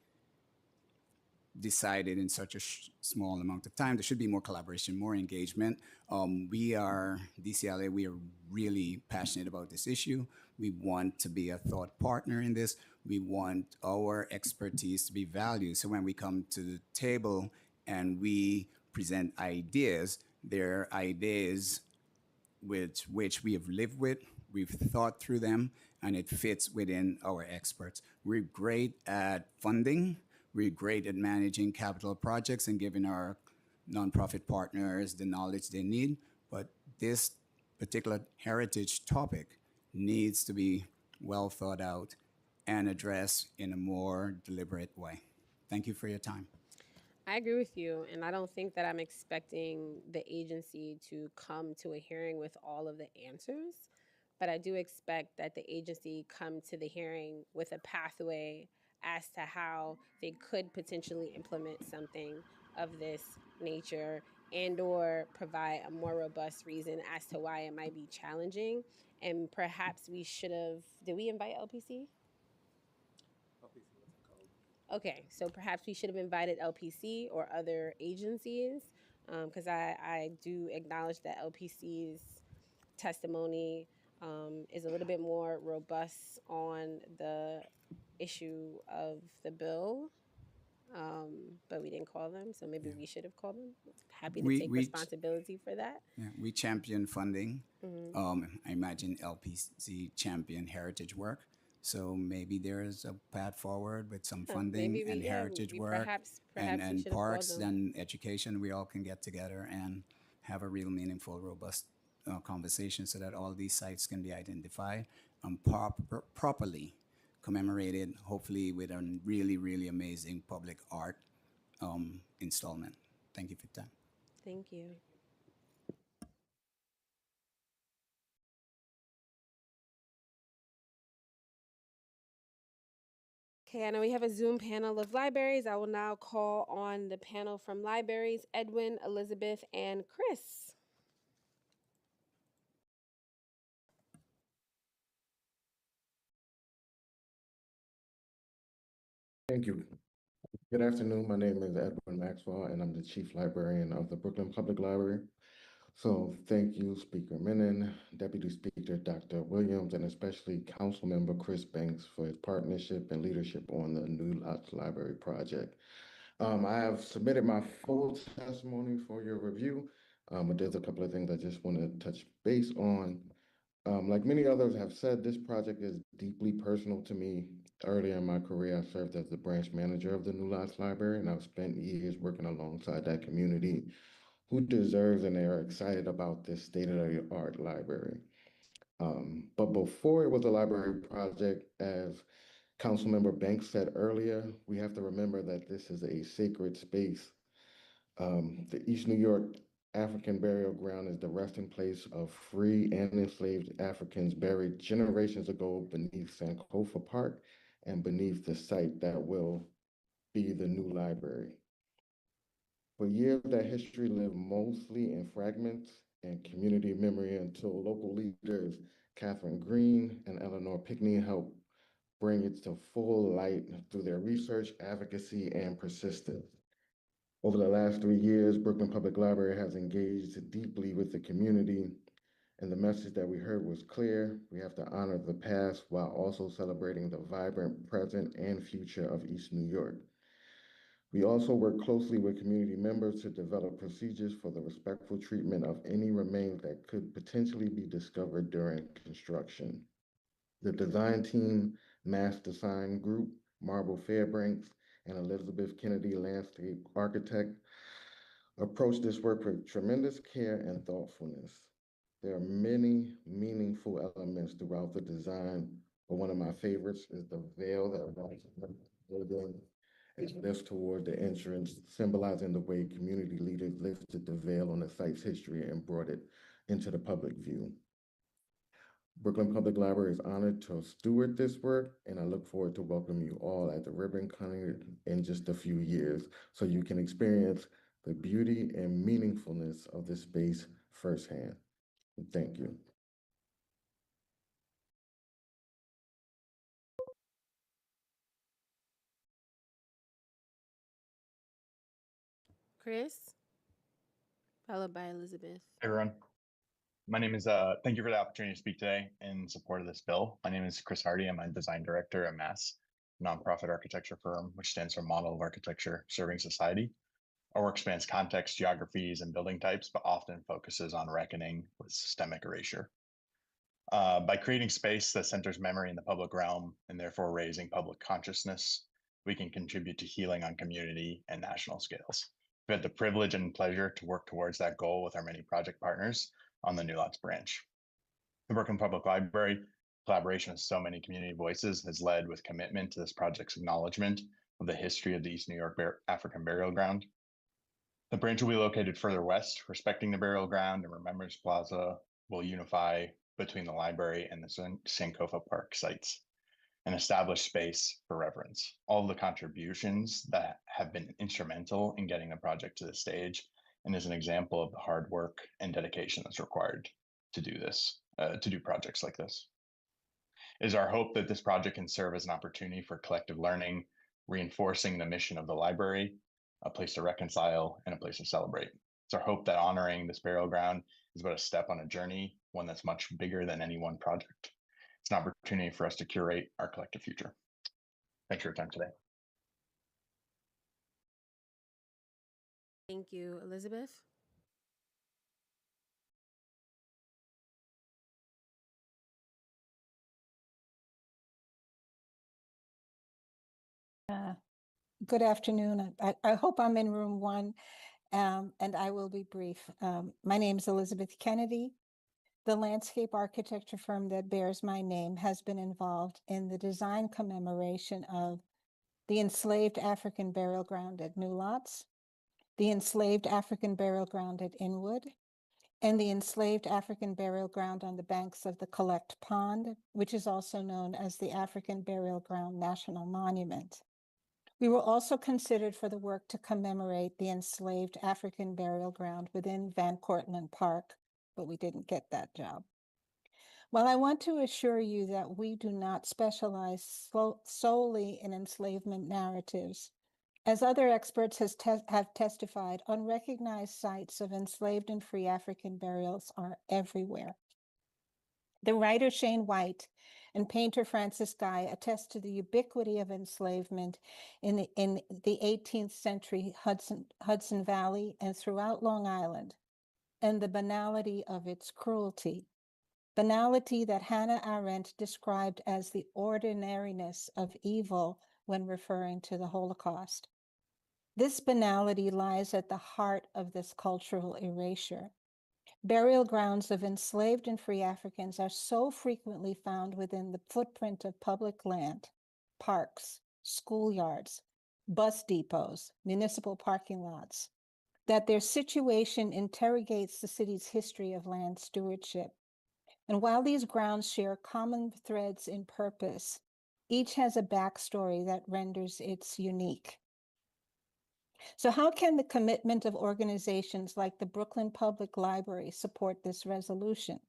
decided in such a small amount of time. There should be more collaboration, more engagement. We are, DCLA, we are really passionate about this issue. We want to be a thought partner in this. We want our expertise to be valued. So when we come to the table and we present ideas, they're ideas with which we have lived with, we've thought through them, and it fits within our experts. We're great at funding. We're great at managing capital projects and giving our nonprofit partners the knowledge they need. But this particular heritage topic needs to be well thought out and addressed in a more deliberate way. Thank you for your time. I agree with you, and I don't think that I'm expecting the agency to come to a hearing with all of the answers, but I do expect that the agency come to the hearing with a pathway as to how they could potentially implement something of this nature and or provide a more robust reason as to why it might be challenging. And perhaps we should have, did we invite LPC? Okay, so perhaps we should have invited LPC or other agencies, because I do acknowledge that LPC's testimony is a little bit more robust on the issue of the bill, but we didn't call them, so maybe we should have called them. Happy to take responsibility for that. Yeah, we champion funding. I imagine LPC champion heritage work. So maybe there is a path forward with some funding and heritage work perhaps and parks and education. We all can get together and have a real meaningful, robust conversation so that all these sites can be identified and properly commemorated, hopefully with a really, really amazing public art installment. Thank you for your time. Thank you. Okay, I know we have a Zoom panel of libraries. I will now call on the panel from libraries, Edwin, Elizabeth, and Chris. Thank you. Good afternoon. My name is Edwin Maxwell, and I'm the Chief Librarian of the Brooklyn Public Library. So thank you, Speaker Menon, Deputy Speaker Dr. Williams, and especially Council Member Chris Banks for his partnership and leadership on the New Lots Library project. I have submitted my full testimony for your review, but there's a couple of things I just want to touch base on. Like many others have said, this project is deeply personal to me. Earlier in my career, I served as the branch manager of the New Lots Library, and I've spent years working alongside that community who deserves and they are excited about this state-of-the-art library. But before it was a library project, as Councilmember Banks said earlier, we have to remember that this is a sacred space The East New York African Burial Ground is the resting place of free and enslaved Africans buried generations ago beneath Sankofa Park and beneath the site that will be the new library. For years, that history lived mostly in fragments and community memory until local leaders Catherine Green and Eleanor Pickney helped bring it to full light through their research, advocacy, and persistence. Over the last 3 years, Brooklyn Public Library has engaged deeply with the community, and the message that we heard was clear. We have to honor the past while also celebrating the vibrant present and future of East New York. We also work closely with community members to develop procedures for the respectful treatment of any remains that could potentially be discovered during construction. The design team, Mass Design Group, Marble Fairbanks, and Elizabeth Kennedy Landscape Architect approached this work with tremendous care and thoughtfulness. There are many meaningful elements throughout the design, but one of my favorites is the veil that runs the building and lifts toward the entrance, symbolizing the way community leaders lifted the veil on the site's history and brought it into the public view. Brooklyn Public Library is honored to steward this work, and I look forward to welcoming you all at the ribbon cutting in just a few years so you can experience the beauty and meaningfulness of this space firsthand. Thank you. Chris, followed by Elizabeth. Hey everyone. My name is, thank you for the opportunity to speak today in support of this bill. My name is Chris Hardy. I'm a design director at Mass, a nonprofit architecture firm, which stands for Model of Architecture Serving Society. Our work spans context, geographies, and building types, but often focuses on reckoning with systemic erasure. By creating space that centers memory in the public realm and therefore raising public consciousness, we can contribute to healing on community and national scales. We've had the privilege and pleasure to work towards that goal with our many project partners on the New Lots branch. The Brooklyn Public Library, collaboration with so many community voices, has led with commitment to this project's acknowledgement of the history of the East New York African Burial Ground. The branch will be located further west, respecting the burial ground, and Remembrance Plaza will unify between the library and the Sankofa Park sites and establish space for reverence. All of the contributions that have been instrumental in getting the project to this stage, and is an example of the hard work and dedication that's required to do this, to do projects like this. It is our hope that this project can serve as an opportunity for collective learning, reinforcing the mission of the library, a place to reconcile and a place to celebrate. It's our hope that honoring this burial ground is but a step on a journey, one that's much bigger than any one project. It's an opportunity for us to curate our collective future. Thanks for your time today. Thank you, Elizabeth. Good afternoon. I hope I'm in room 1, and I will be brief. My name is Elizabeth Kennedy. The landscape architecture firm that bears my name has been involved in the design commemoration of the enslaved African burial ground at New Lots, the enslaved African burial ground at Inwood, and the enslaved African burial ground on the banks of the Collect Pond, which is also known as the African Burial Ground National Monument. We were also considered for the work to commemorate the enslaved African burial ground within Van Cortlandt Park, but we didn't get that job. While I want to assure you that we do not specialize solely in enslavement narratives, as other experts have testified, unrecognized sites of enslaved and free African burials are everywhere. The writer Shane White and painter Francis Guy attest to the ubiquity of enslavement in the 18th century Hudson Valley and throughout Long Island, and the banality of its cruelty. Banality that Hannah Arendt described as the ordinariness of evil when referring to the Holocaust. This banality lies at the heart of this cultural erasure. Burial grounds of enslaved and free Africans are so frequently found within the footprint of public land, parks, schoolyards, bus depots, municipal parking lots. that their situation interrogates the city's history of land stewardship. And while these grounds share common threads in purpose, each has a backstory that renders it unique. So how can the commitment of organizations like the Brooklyn Public Library support this resolution?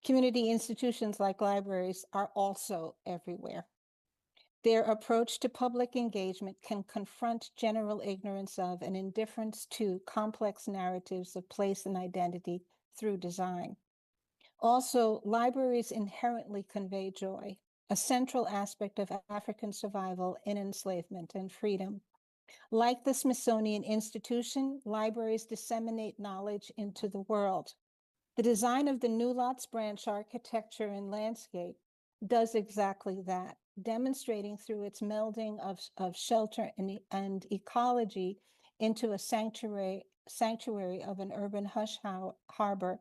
Community institutions like libraries are also everywhere. Their approach to public engagement can confront general ignorance of and indifference to complex narratives of place and identity through design. Also, libraries inherently convey joy, a central aspect of African survival in enslavement and freedom. Like the Smithsonian Institution, libraries disseminate knowledge into the world. The design of the New Lots branch architecture and landscape does exactly that, demonstrating through its melding of shelter and ecology into a sanctuary of an urban hush harbor,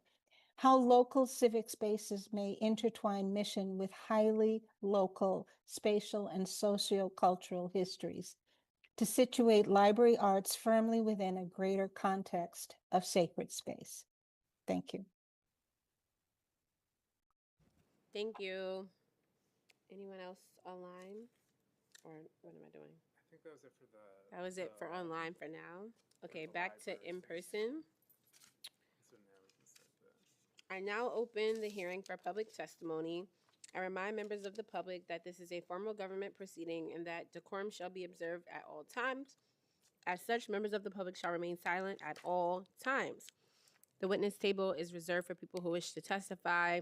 how local civic spaces may intertwine mission with highly local spatial and socio-cultural histories to situate library arts firmly within a greater context of sacred space. Thank you. Thank you. Anyone else online? Or what am I doing? I think that was it for the. That was it for online for now. Okay, back to in person. So now we can start the. I now open the hearing for public testimony. I remind members of the public that this is a formal government proceeding and that decorum shall be observed at all times. As such, members of the public shall remain silent at all times. The witness table is reserved for people who wish to testify.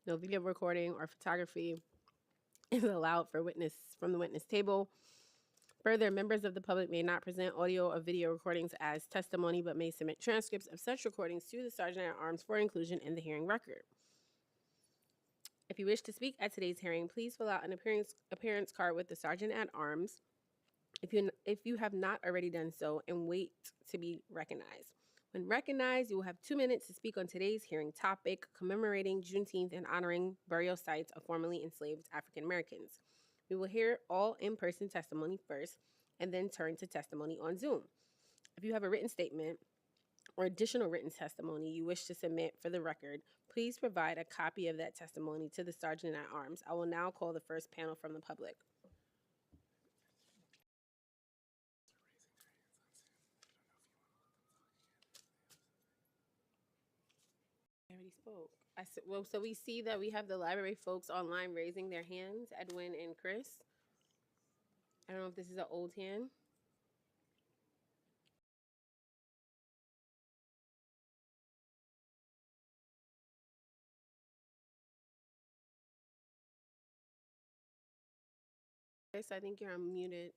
No video recording or photography is allowed from the witness table. Further, members of the public may not present audio or video recordings as testimony, but may submit transcripts of such recordings to the Sergeant at Arms for inclusion in the hearing record. If you wish to speak at today's hearing, please fill out an appearance card with the Sergeant at Arms if you have not already done so, and wait to be recognized. When recognized, you will have 2 minutes to speak on today's hearing topic, commemorating Juneteenth and honoring burial sites of formerly enslaved African Americans. We will hear all in-person testimony first, and then turn to testimony on Zoom. If you have a written statement or additional written testimony you wish to submit for the record, please provide a copy of that testimony to the Sergeant at Arms. I will now call the first panel from the public. I already spoke. I said, well, so we see that we have the library folks online raising their hands, Edwin and Chris. I don't know if this is an old hand. Chris, I think you're unmuted.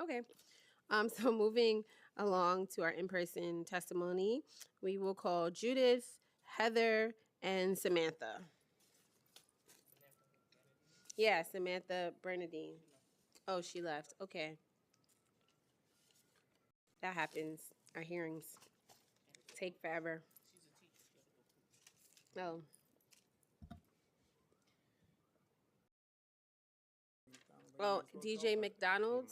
Okay. So moving along to our in-person testimony, we will call Judith, Heather, and Samantha. Yeah, Samantha Bernadine. Oh, she left. Okay. That happens. Our hearings take forever. Oh. Oh, DJ McDonald.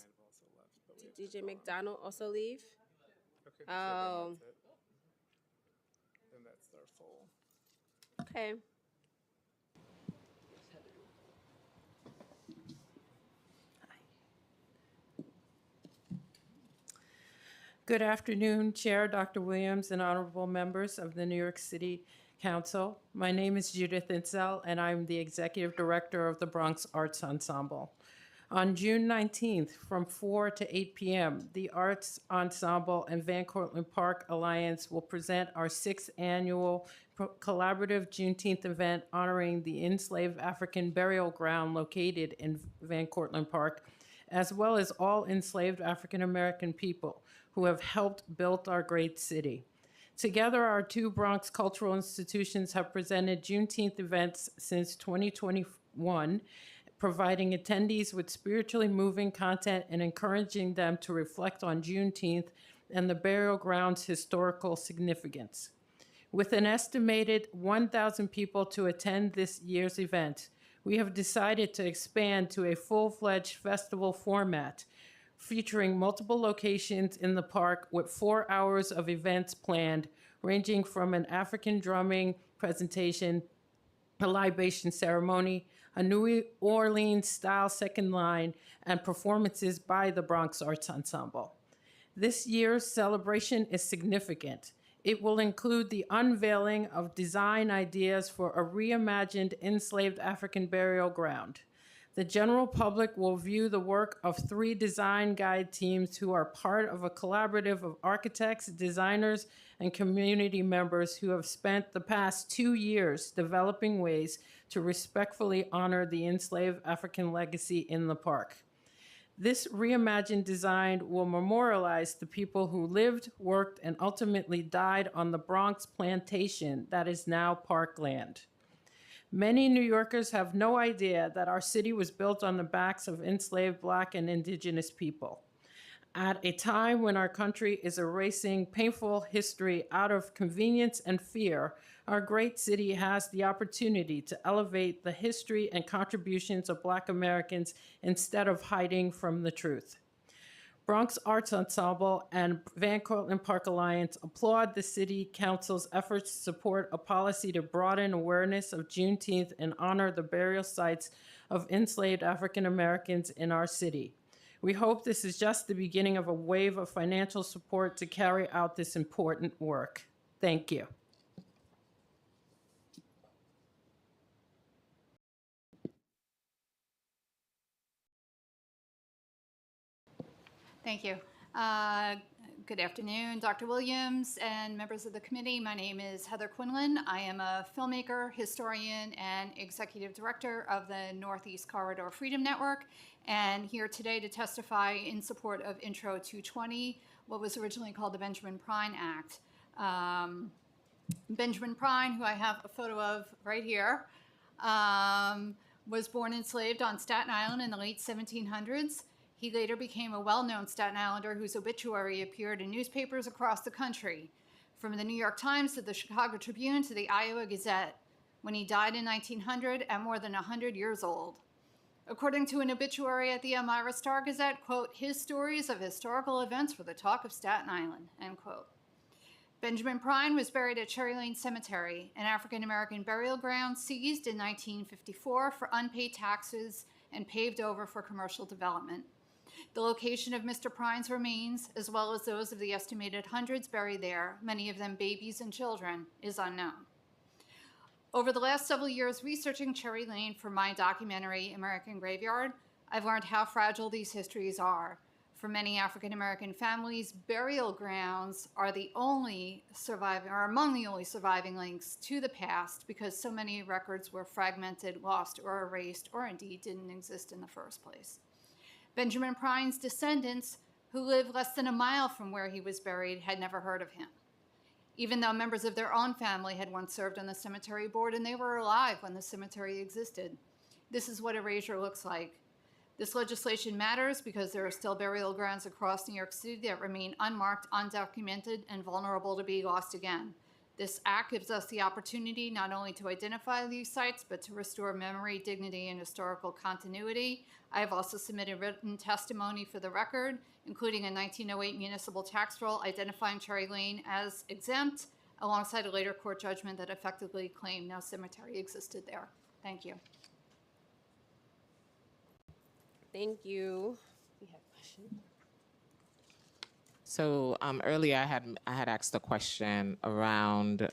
DJ McDonald also leave? Okay. Oh. Then that's our full. Okay. Good afternoon, Chair Dr. Williams and honorable members of the New York City Council. My name is Judith Insel, and I'm the Executive Director of the Bronx Arts Ensemble. On June 19th, from 4 to 8 p.m., the Arts Ensemble and Van Cortlandt Park Alliance will present our 6th annual collaborative Juneteenth event honoring the enslaved African burial ground located in Van Cortlandt Park, as well as all enslaved African American people who have helped build our great city. Together, our two Bronx cultural institutions have presented Juneteenth events since 2021, providing attendees with spiritually moving content and encouraging them to reflect on Juneteenth and the burial ground's historical significance. With an estimated 1,000 people to attend this year's event, we have decided to expand to a full-fledged festival format, featuring multiple locations in the park with 4 hours of events planned, ranging from an African drumming presentation, a libation ceremony, a New Orleans-style second line, and performances by the Bronx Arts Ensemble. This year's celebration is significant. It will include the unveiling of design ideas for a reimagined enslaved African burial ground. The general public will view the work of 3 design guide teams who are part of a collaborative of architects, designers, and community members who have spent the past 2 years developing ways to respectfully honor the enslaved African legacy in the park. This reimagined design will memorialize the people who lived, worked, and ultimately died on the Bronx plantation that is now parkland. Many New Yorkers have no idea that our city was built on the backs of enslaved Black and Indigenous people. At a time when our country is erasing painful history out of convenience and fear, our great city has the opportunity to elevate the history and contributions of Black Americans instead of hiding from the truth. Bronx Arts Ensemble and Van Cortlandt Park Alliance applaud the City Council's efforts to support a policy to broaden awareness of Juneteenth and honor the burial sites of enslaved African Americans in our city. We hope this is just the beginning of a wave of financial support to carry out this important work. Thank you. Thank you. Good afternoon, Dr. Williams and members of the committee. My name is Heather Quinlan. I am a filmmaker, historian, and executive director of the Northeast Corridor Freedom Network, and here today to testify in support of Intro 220, what was originally called the Benjamin Prine Act. Benjamin Prine, who I have a photo of right here, was born enslaved on Staten Island in the late 1700s. He later became a well-known Staten Islander whose obituary appeared in newspapers across the country, from the New York Times to the Chicago Tribune to the Iowa Gazette, when he died in 1900 at more than 100 years old. According to an obituary at the Elmira Star-Gazette, quote, his stories of historical events were the talk of Staten Island, end quote. Benjamin Prine was buried at Cherry Lane Cemetery, an African-American burial ground seized in 1954 for unpaid taxes and paved over for commercial development. The location of Mr. Prine's remains, as well as those of the estimated hundreds buried there, many of them babies and children, is unknown. Over the last several years researching Cherry Lane for my documentary, American Graveyard, I've learned how fragile these histories are. For many African-American families, burial grounds are among the only surviving links to the past because so many records were fragmented, lost, or erased, or indeed didn't exist in the first place. Benjamin Prine's descendants, who lived less than a mile from where he was buried, had never heard of him, even though members of their own family had once served on the cemetery board and they were alive when the cemetery existed. This is what erasure looks like. This legislation matters because there are still burial grounds across New York City that remain unmarked, undocumented, and vulnerable to be lost again. This act gives us the opportunity not only to identify these sites, but to restore memory, dignity, and historical continuity. I have also submitted written testimony for the record, including a 1908 municipal tax roll identifying Cherry Lane as exempt, alongside a later court judgment that effectively claimed no cemetery existed there. Thank you. Thank you. We have a question. So earlier I had asked a question around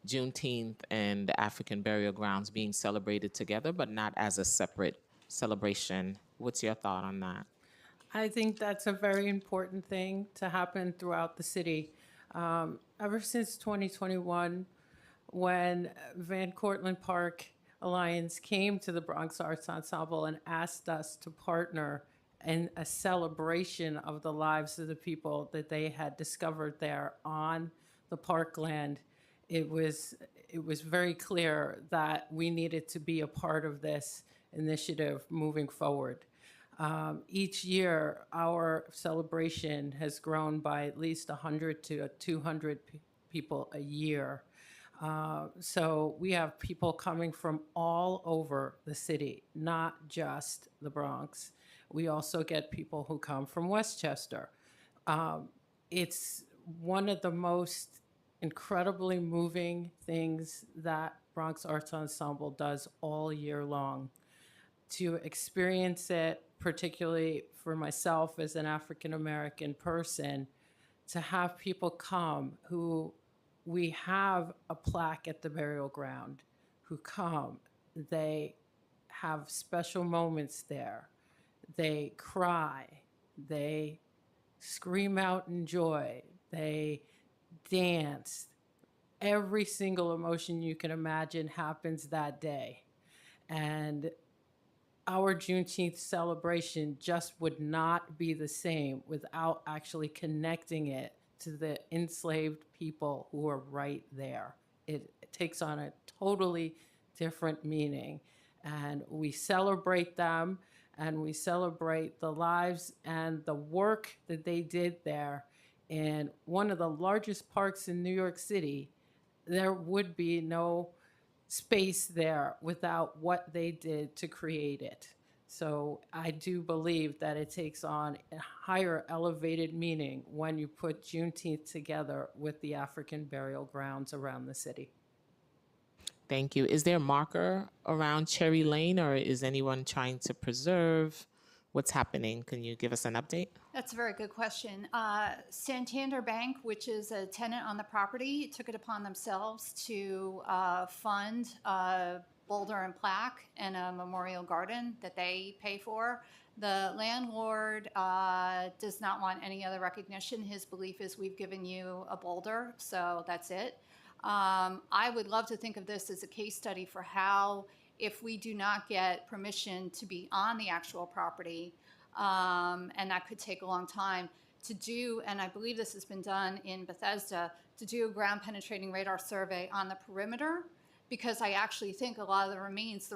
Juneteenth and the African burial grounds being celebrated together, but not as a separate celebration. What's your thought on that? I think that's a very important thing to happen throughout the city. Ever since 2021, when Van Cortlandt Park Alliance came to the Bronx Arts Ensemble and asked us to partner in a celebration of the lives of the people that they had discovered there on the parkland, it was very clear that we needed to be a part of this initiative moving forward. Each year, our celebration has grown by at least 100 to 200 people a year. So we have people coming from all over the city, not just the Bronx. We also get people who come from Westchester. It's one of the most incredibly moving things that Bronx Arts Ensemble does all year long. To experience it, particularly for myself as an African American person, to have people come who we have a plaque at the burial ground, who come, they have special moments there, they cry, they scream out in joy, they dance. Every single emotion you can imagine happens that day. And our Juneteenth celebration just would not be the same without actually connecting it to the enslaved people who are right there. It takes on a totally different meaning. And we celebrate them, and we celebrate the lives and the work that they did there. In one of the largest parks in New York City, there would be no space there without what they did to create it. So I do believe that it takes on a higher elevated meaning when you put Juneteenth together with the African burial grounds around the city. Thank you. Is there a marker around Cherry Lane, or is anyone trying to preserve what's happening? Can you give us an update? That's a very good question. Santander Bank, which is a tenant on the property, took it upon themselves to fund a boulder and plaque and a memorial garden that they pay for. The landlord does not want any other recognition. His belief is we've given you a boulder, so that's it. I would love to think of this as a case study for how, if we do not get permission to be on the actual property, and that could take a long time to do, and I believe this has been done in Bethesda, to do a ground penetrating radar survey on the perimeter, because I actually think a lot of the remains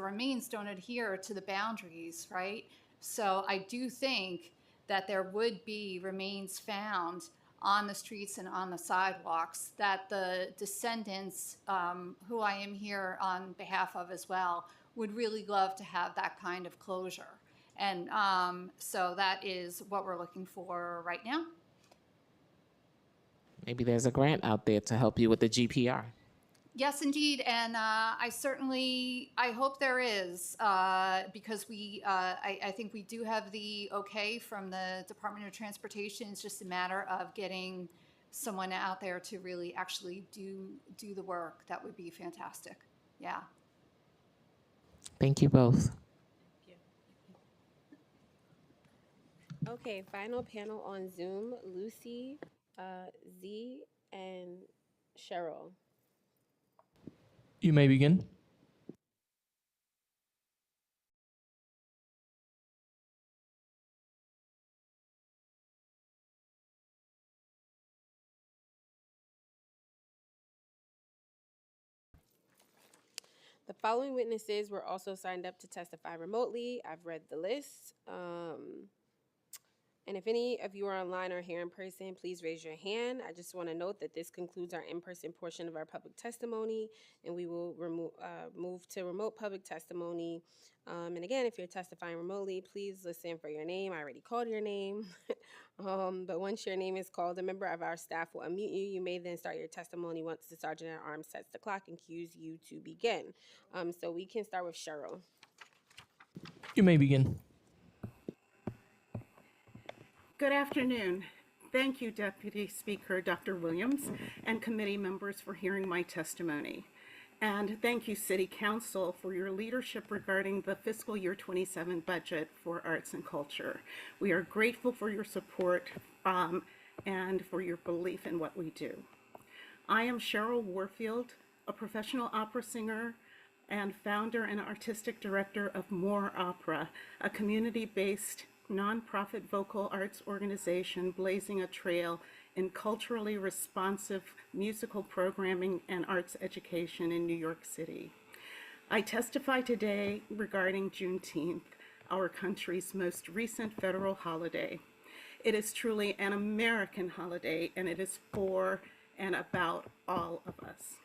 don't adhere to the boundaries, right? So I do think that there would be remains found on the streets and on the sidewalks that the descendants, who I am here on behalf of as well, would really love to have that kind of closure. And so that is what we're looking for right now. Maybe there's a grant out there to help you with the GPR. Yes, indeed, and I hope there is, because I think we do have the okay from the Department of Transportation. It's just a matter of getting someone out there to really actually do the work. That would be fantastic. Yeah. Thank you both. Okay, final panel on Zoom, Lucy, Z, and Cheryl. You may begin. The following witnesses were also signed up to testify remotely. I've read the list. And if any of you are online or here in person, please raise your hand. I just want to note that this concludes our in-person portion of our public testimony, and we will move to remote public testimony. And again, if you're testifying remotely, please listen for your name. I already called your name. But once your name is called, a member of our staff will unmute you. You may then start your testimony once the sergeant at arms sets the clock and cues you to begin. So we can start with Cheryl. You may begin. Good afternoon. Thank you, Deputy Speaker Dr. Williams and committee members for hearing my testimony. And thank you, City Council, for your leadership regarding the fiscal year 27 budget for arts and culture. We are grateful for your support and for your belief in what we do. I am Cheryl Warfield, a professional opera singer and founder and artistic director of More Opera, a community-based nonprofit vocal arts organization blazing a trail in culturally responsive musical programming and arts education in New York City. I testify today regarding Juneteenth, our country's most recent federal holiday. It is truly an American holiday, and it is for and about all of us.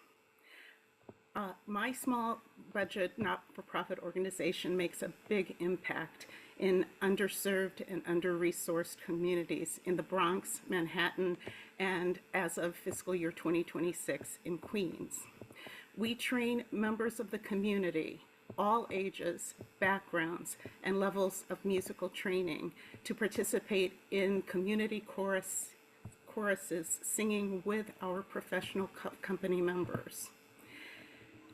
My small budget not-for-profit organization makes a big impact in underserved and under-resourced communities in the Bronx, Manhattan, and as of fiscal year 2026 in Queens. We train members of the community, all ages, backgrounds, and levels of musical training to participate in community choruses singing with our professional company members.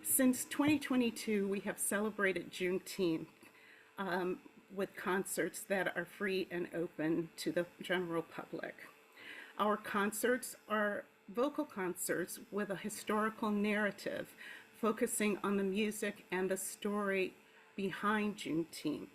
Since 2022, we have celebrated Juneteenth with concerts that are free and open to the general public. Our concerts are vocal concerts with a historical narrative focusing on the music and the story behind Juneteenth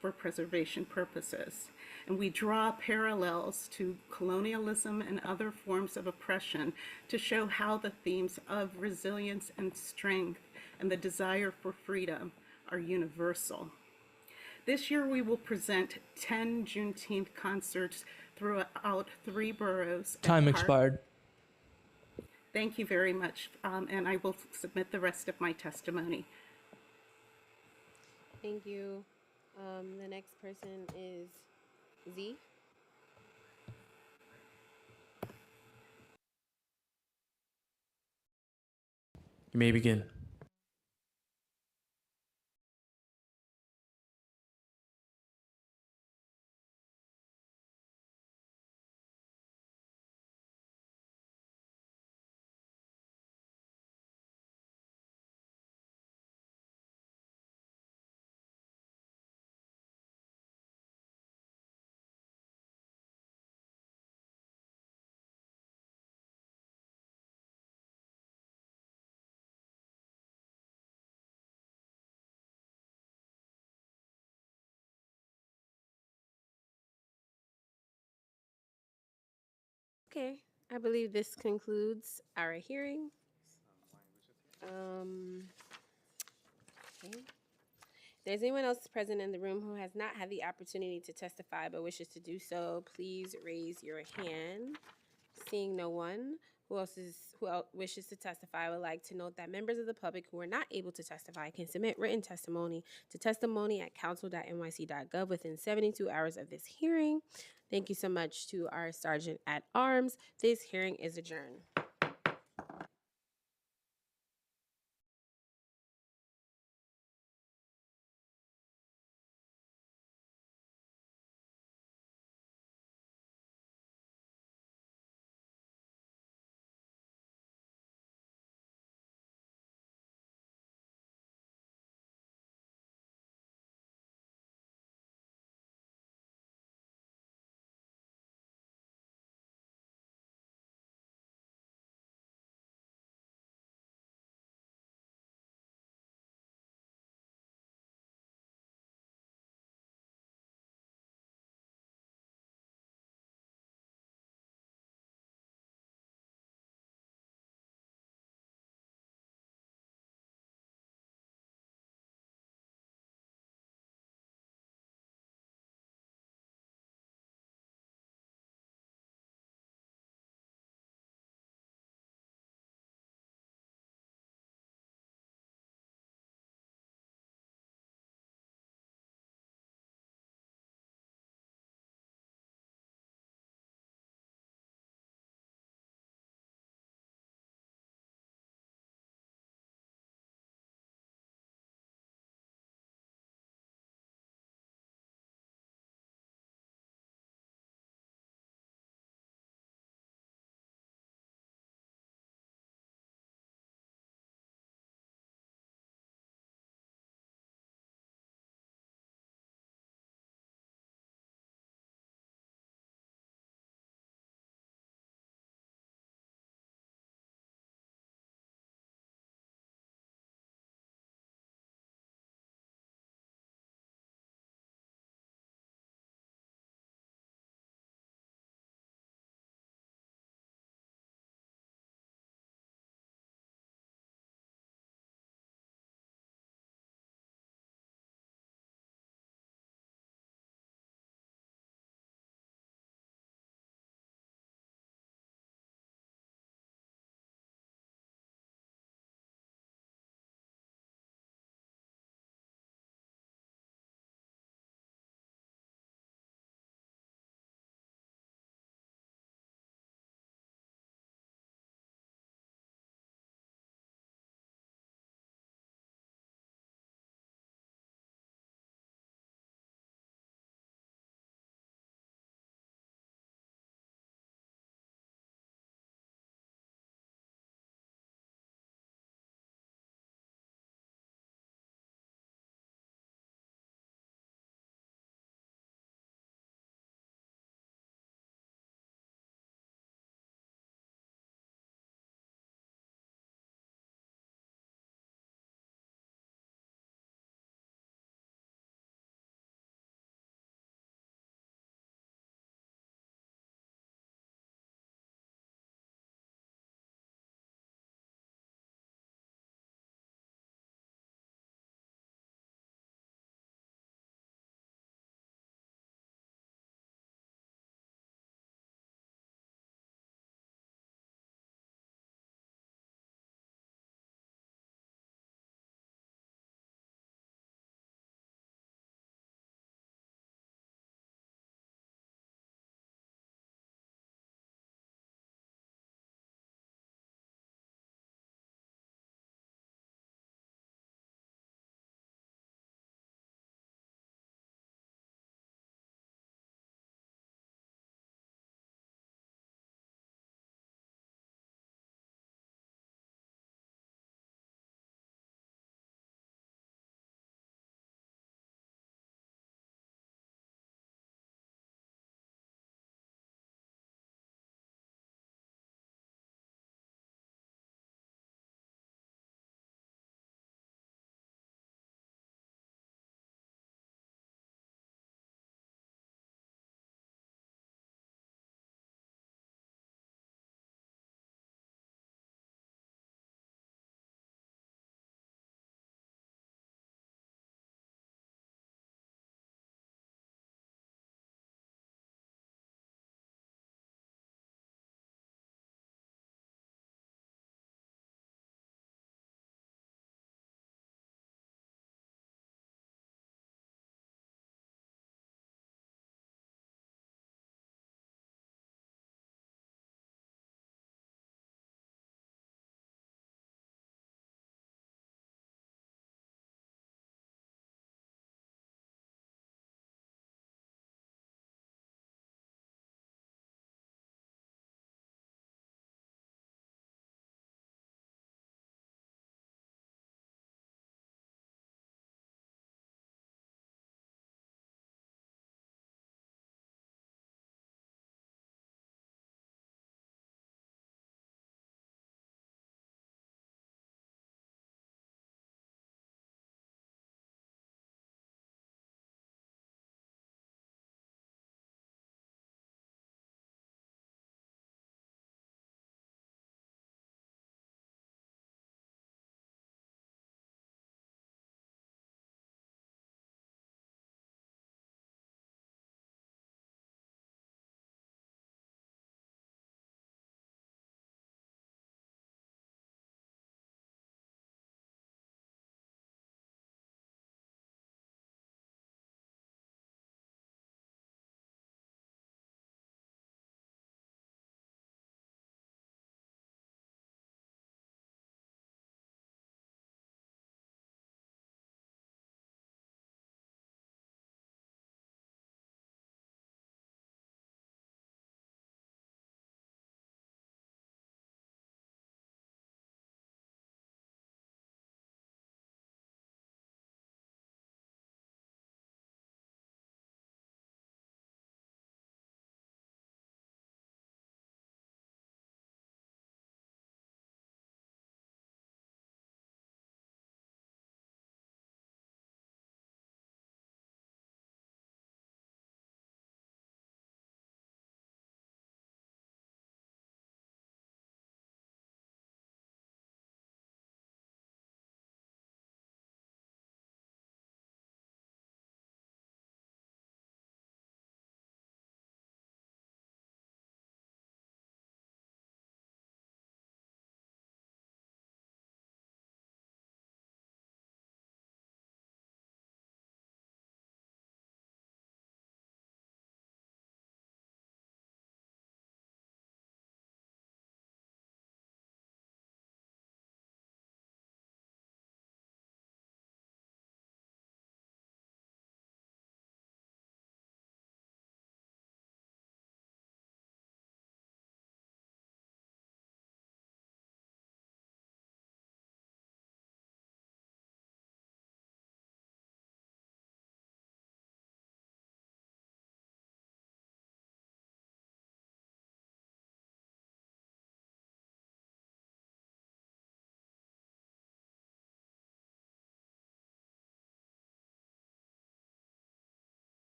for preservation purposes. And we draw parallels to colonialism and other forms of oppression to show how the themes of resilience and strength and the desire for freedom are universal. This year we will present 10 Juneteenth concerts throughout 3 boroughs. Time expired. Thank you very much, and I will submit the rest of my testimony. Thank you. The next person is Z. You may begin. Okay, I believe this concludes our hearing. Okay. If there's anyone else present in the room who has not had the opportunity to testify but wishes to do so, please raise your hand. Seeing no one who else wishes to testify, I would like to note that members of the public who are not able to testify can submit written testimony to testimony@council.nyc.gov within 72 hours of this hearing. Thank you so much to our Sergeant at Arms. This hearing is adjourned.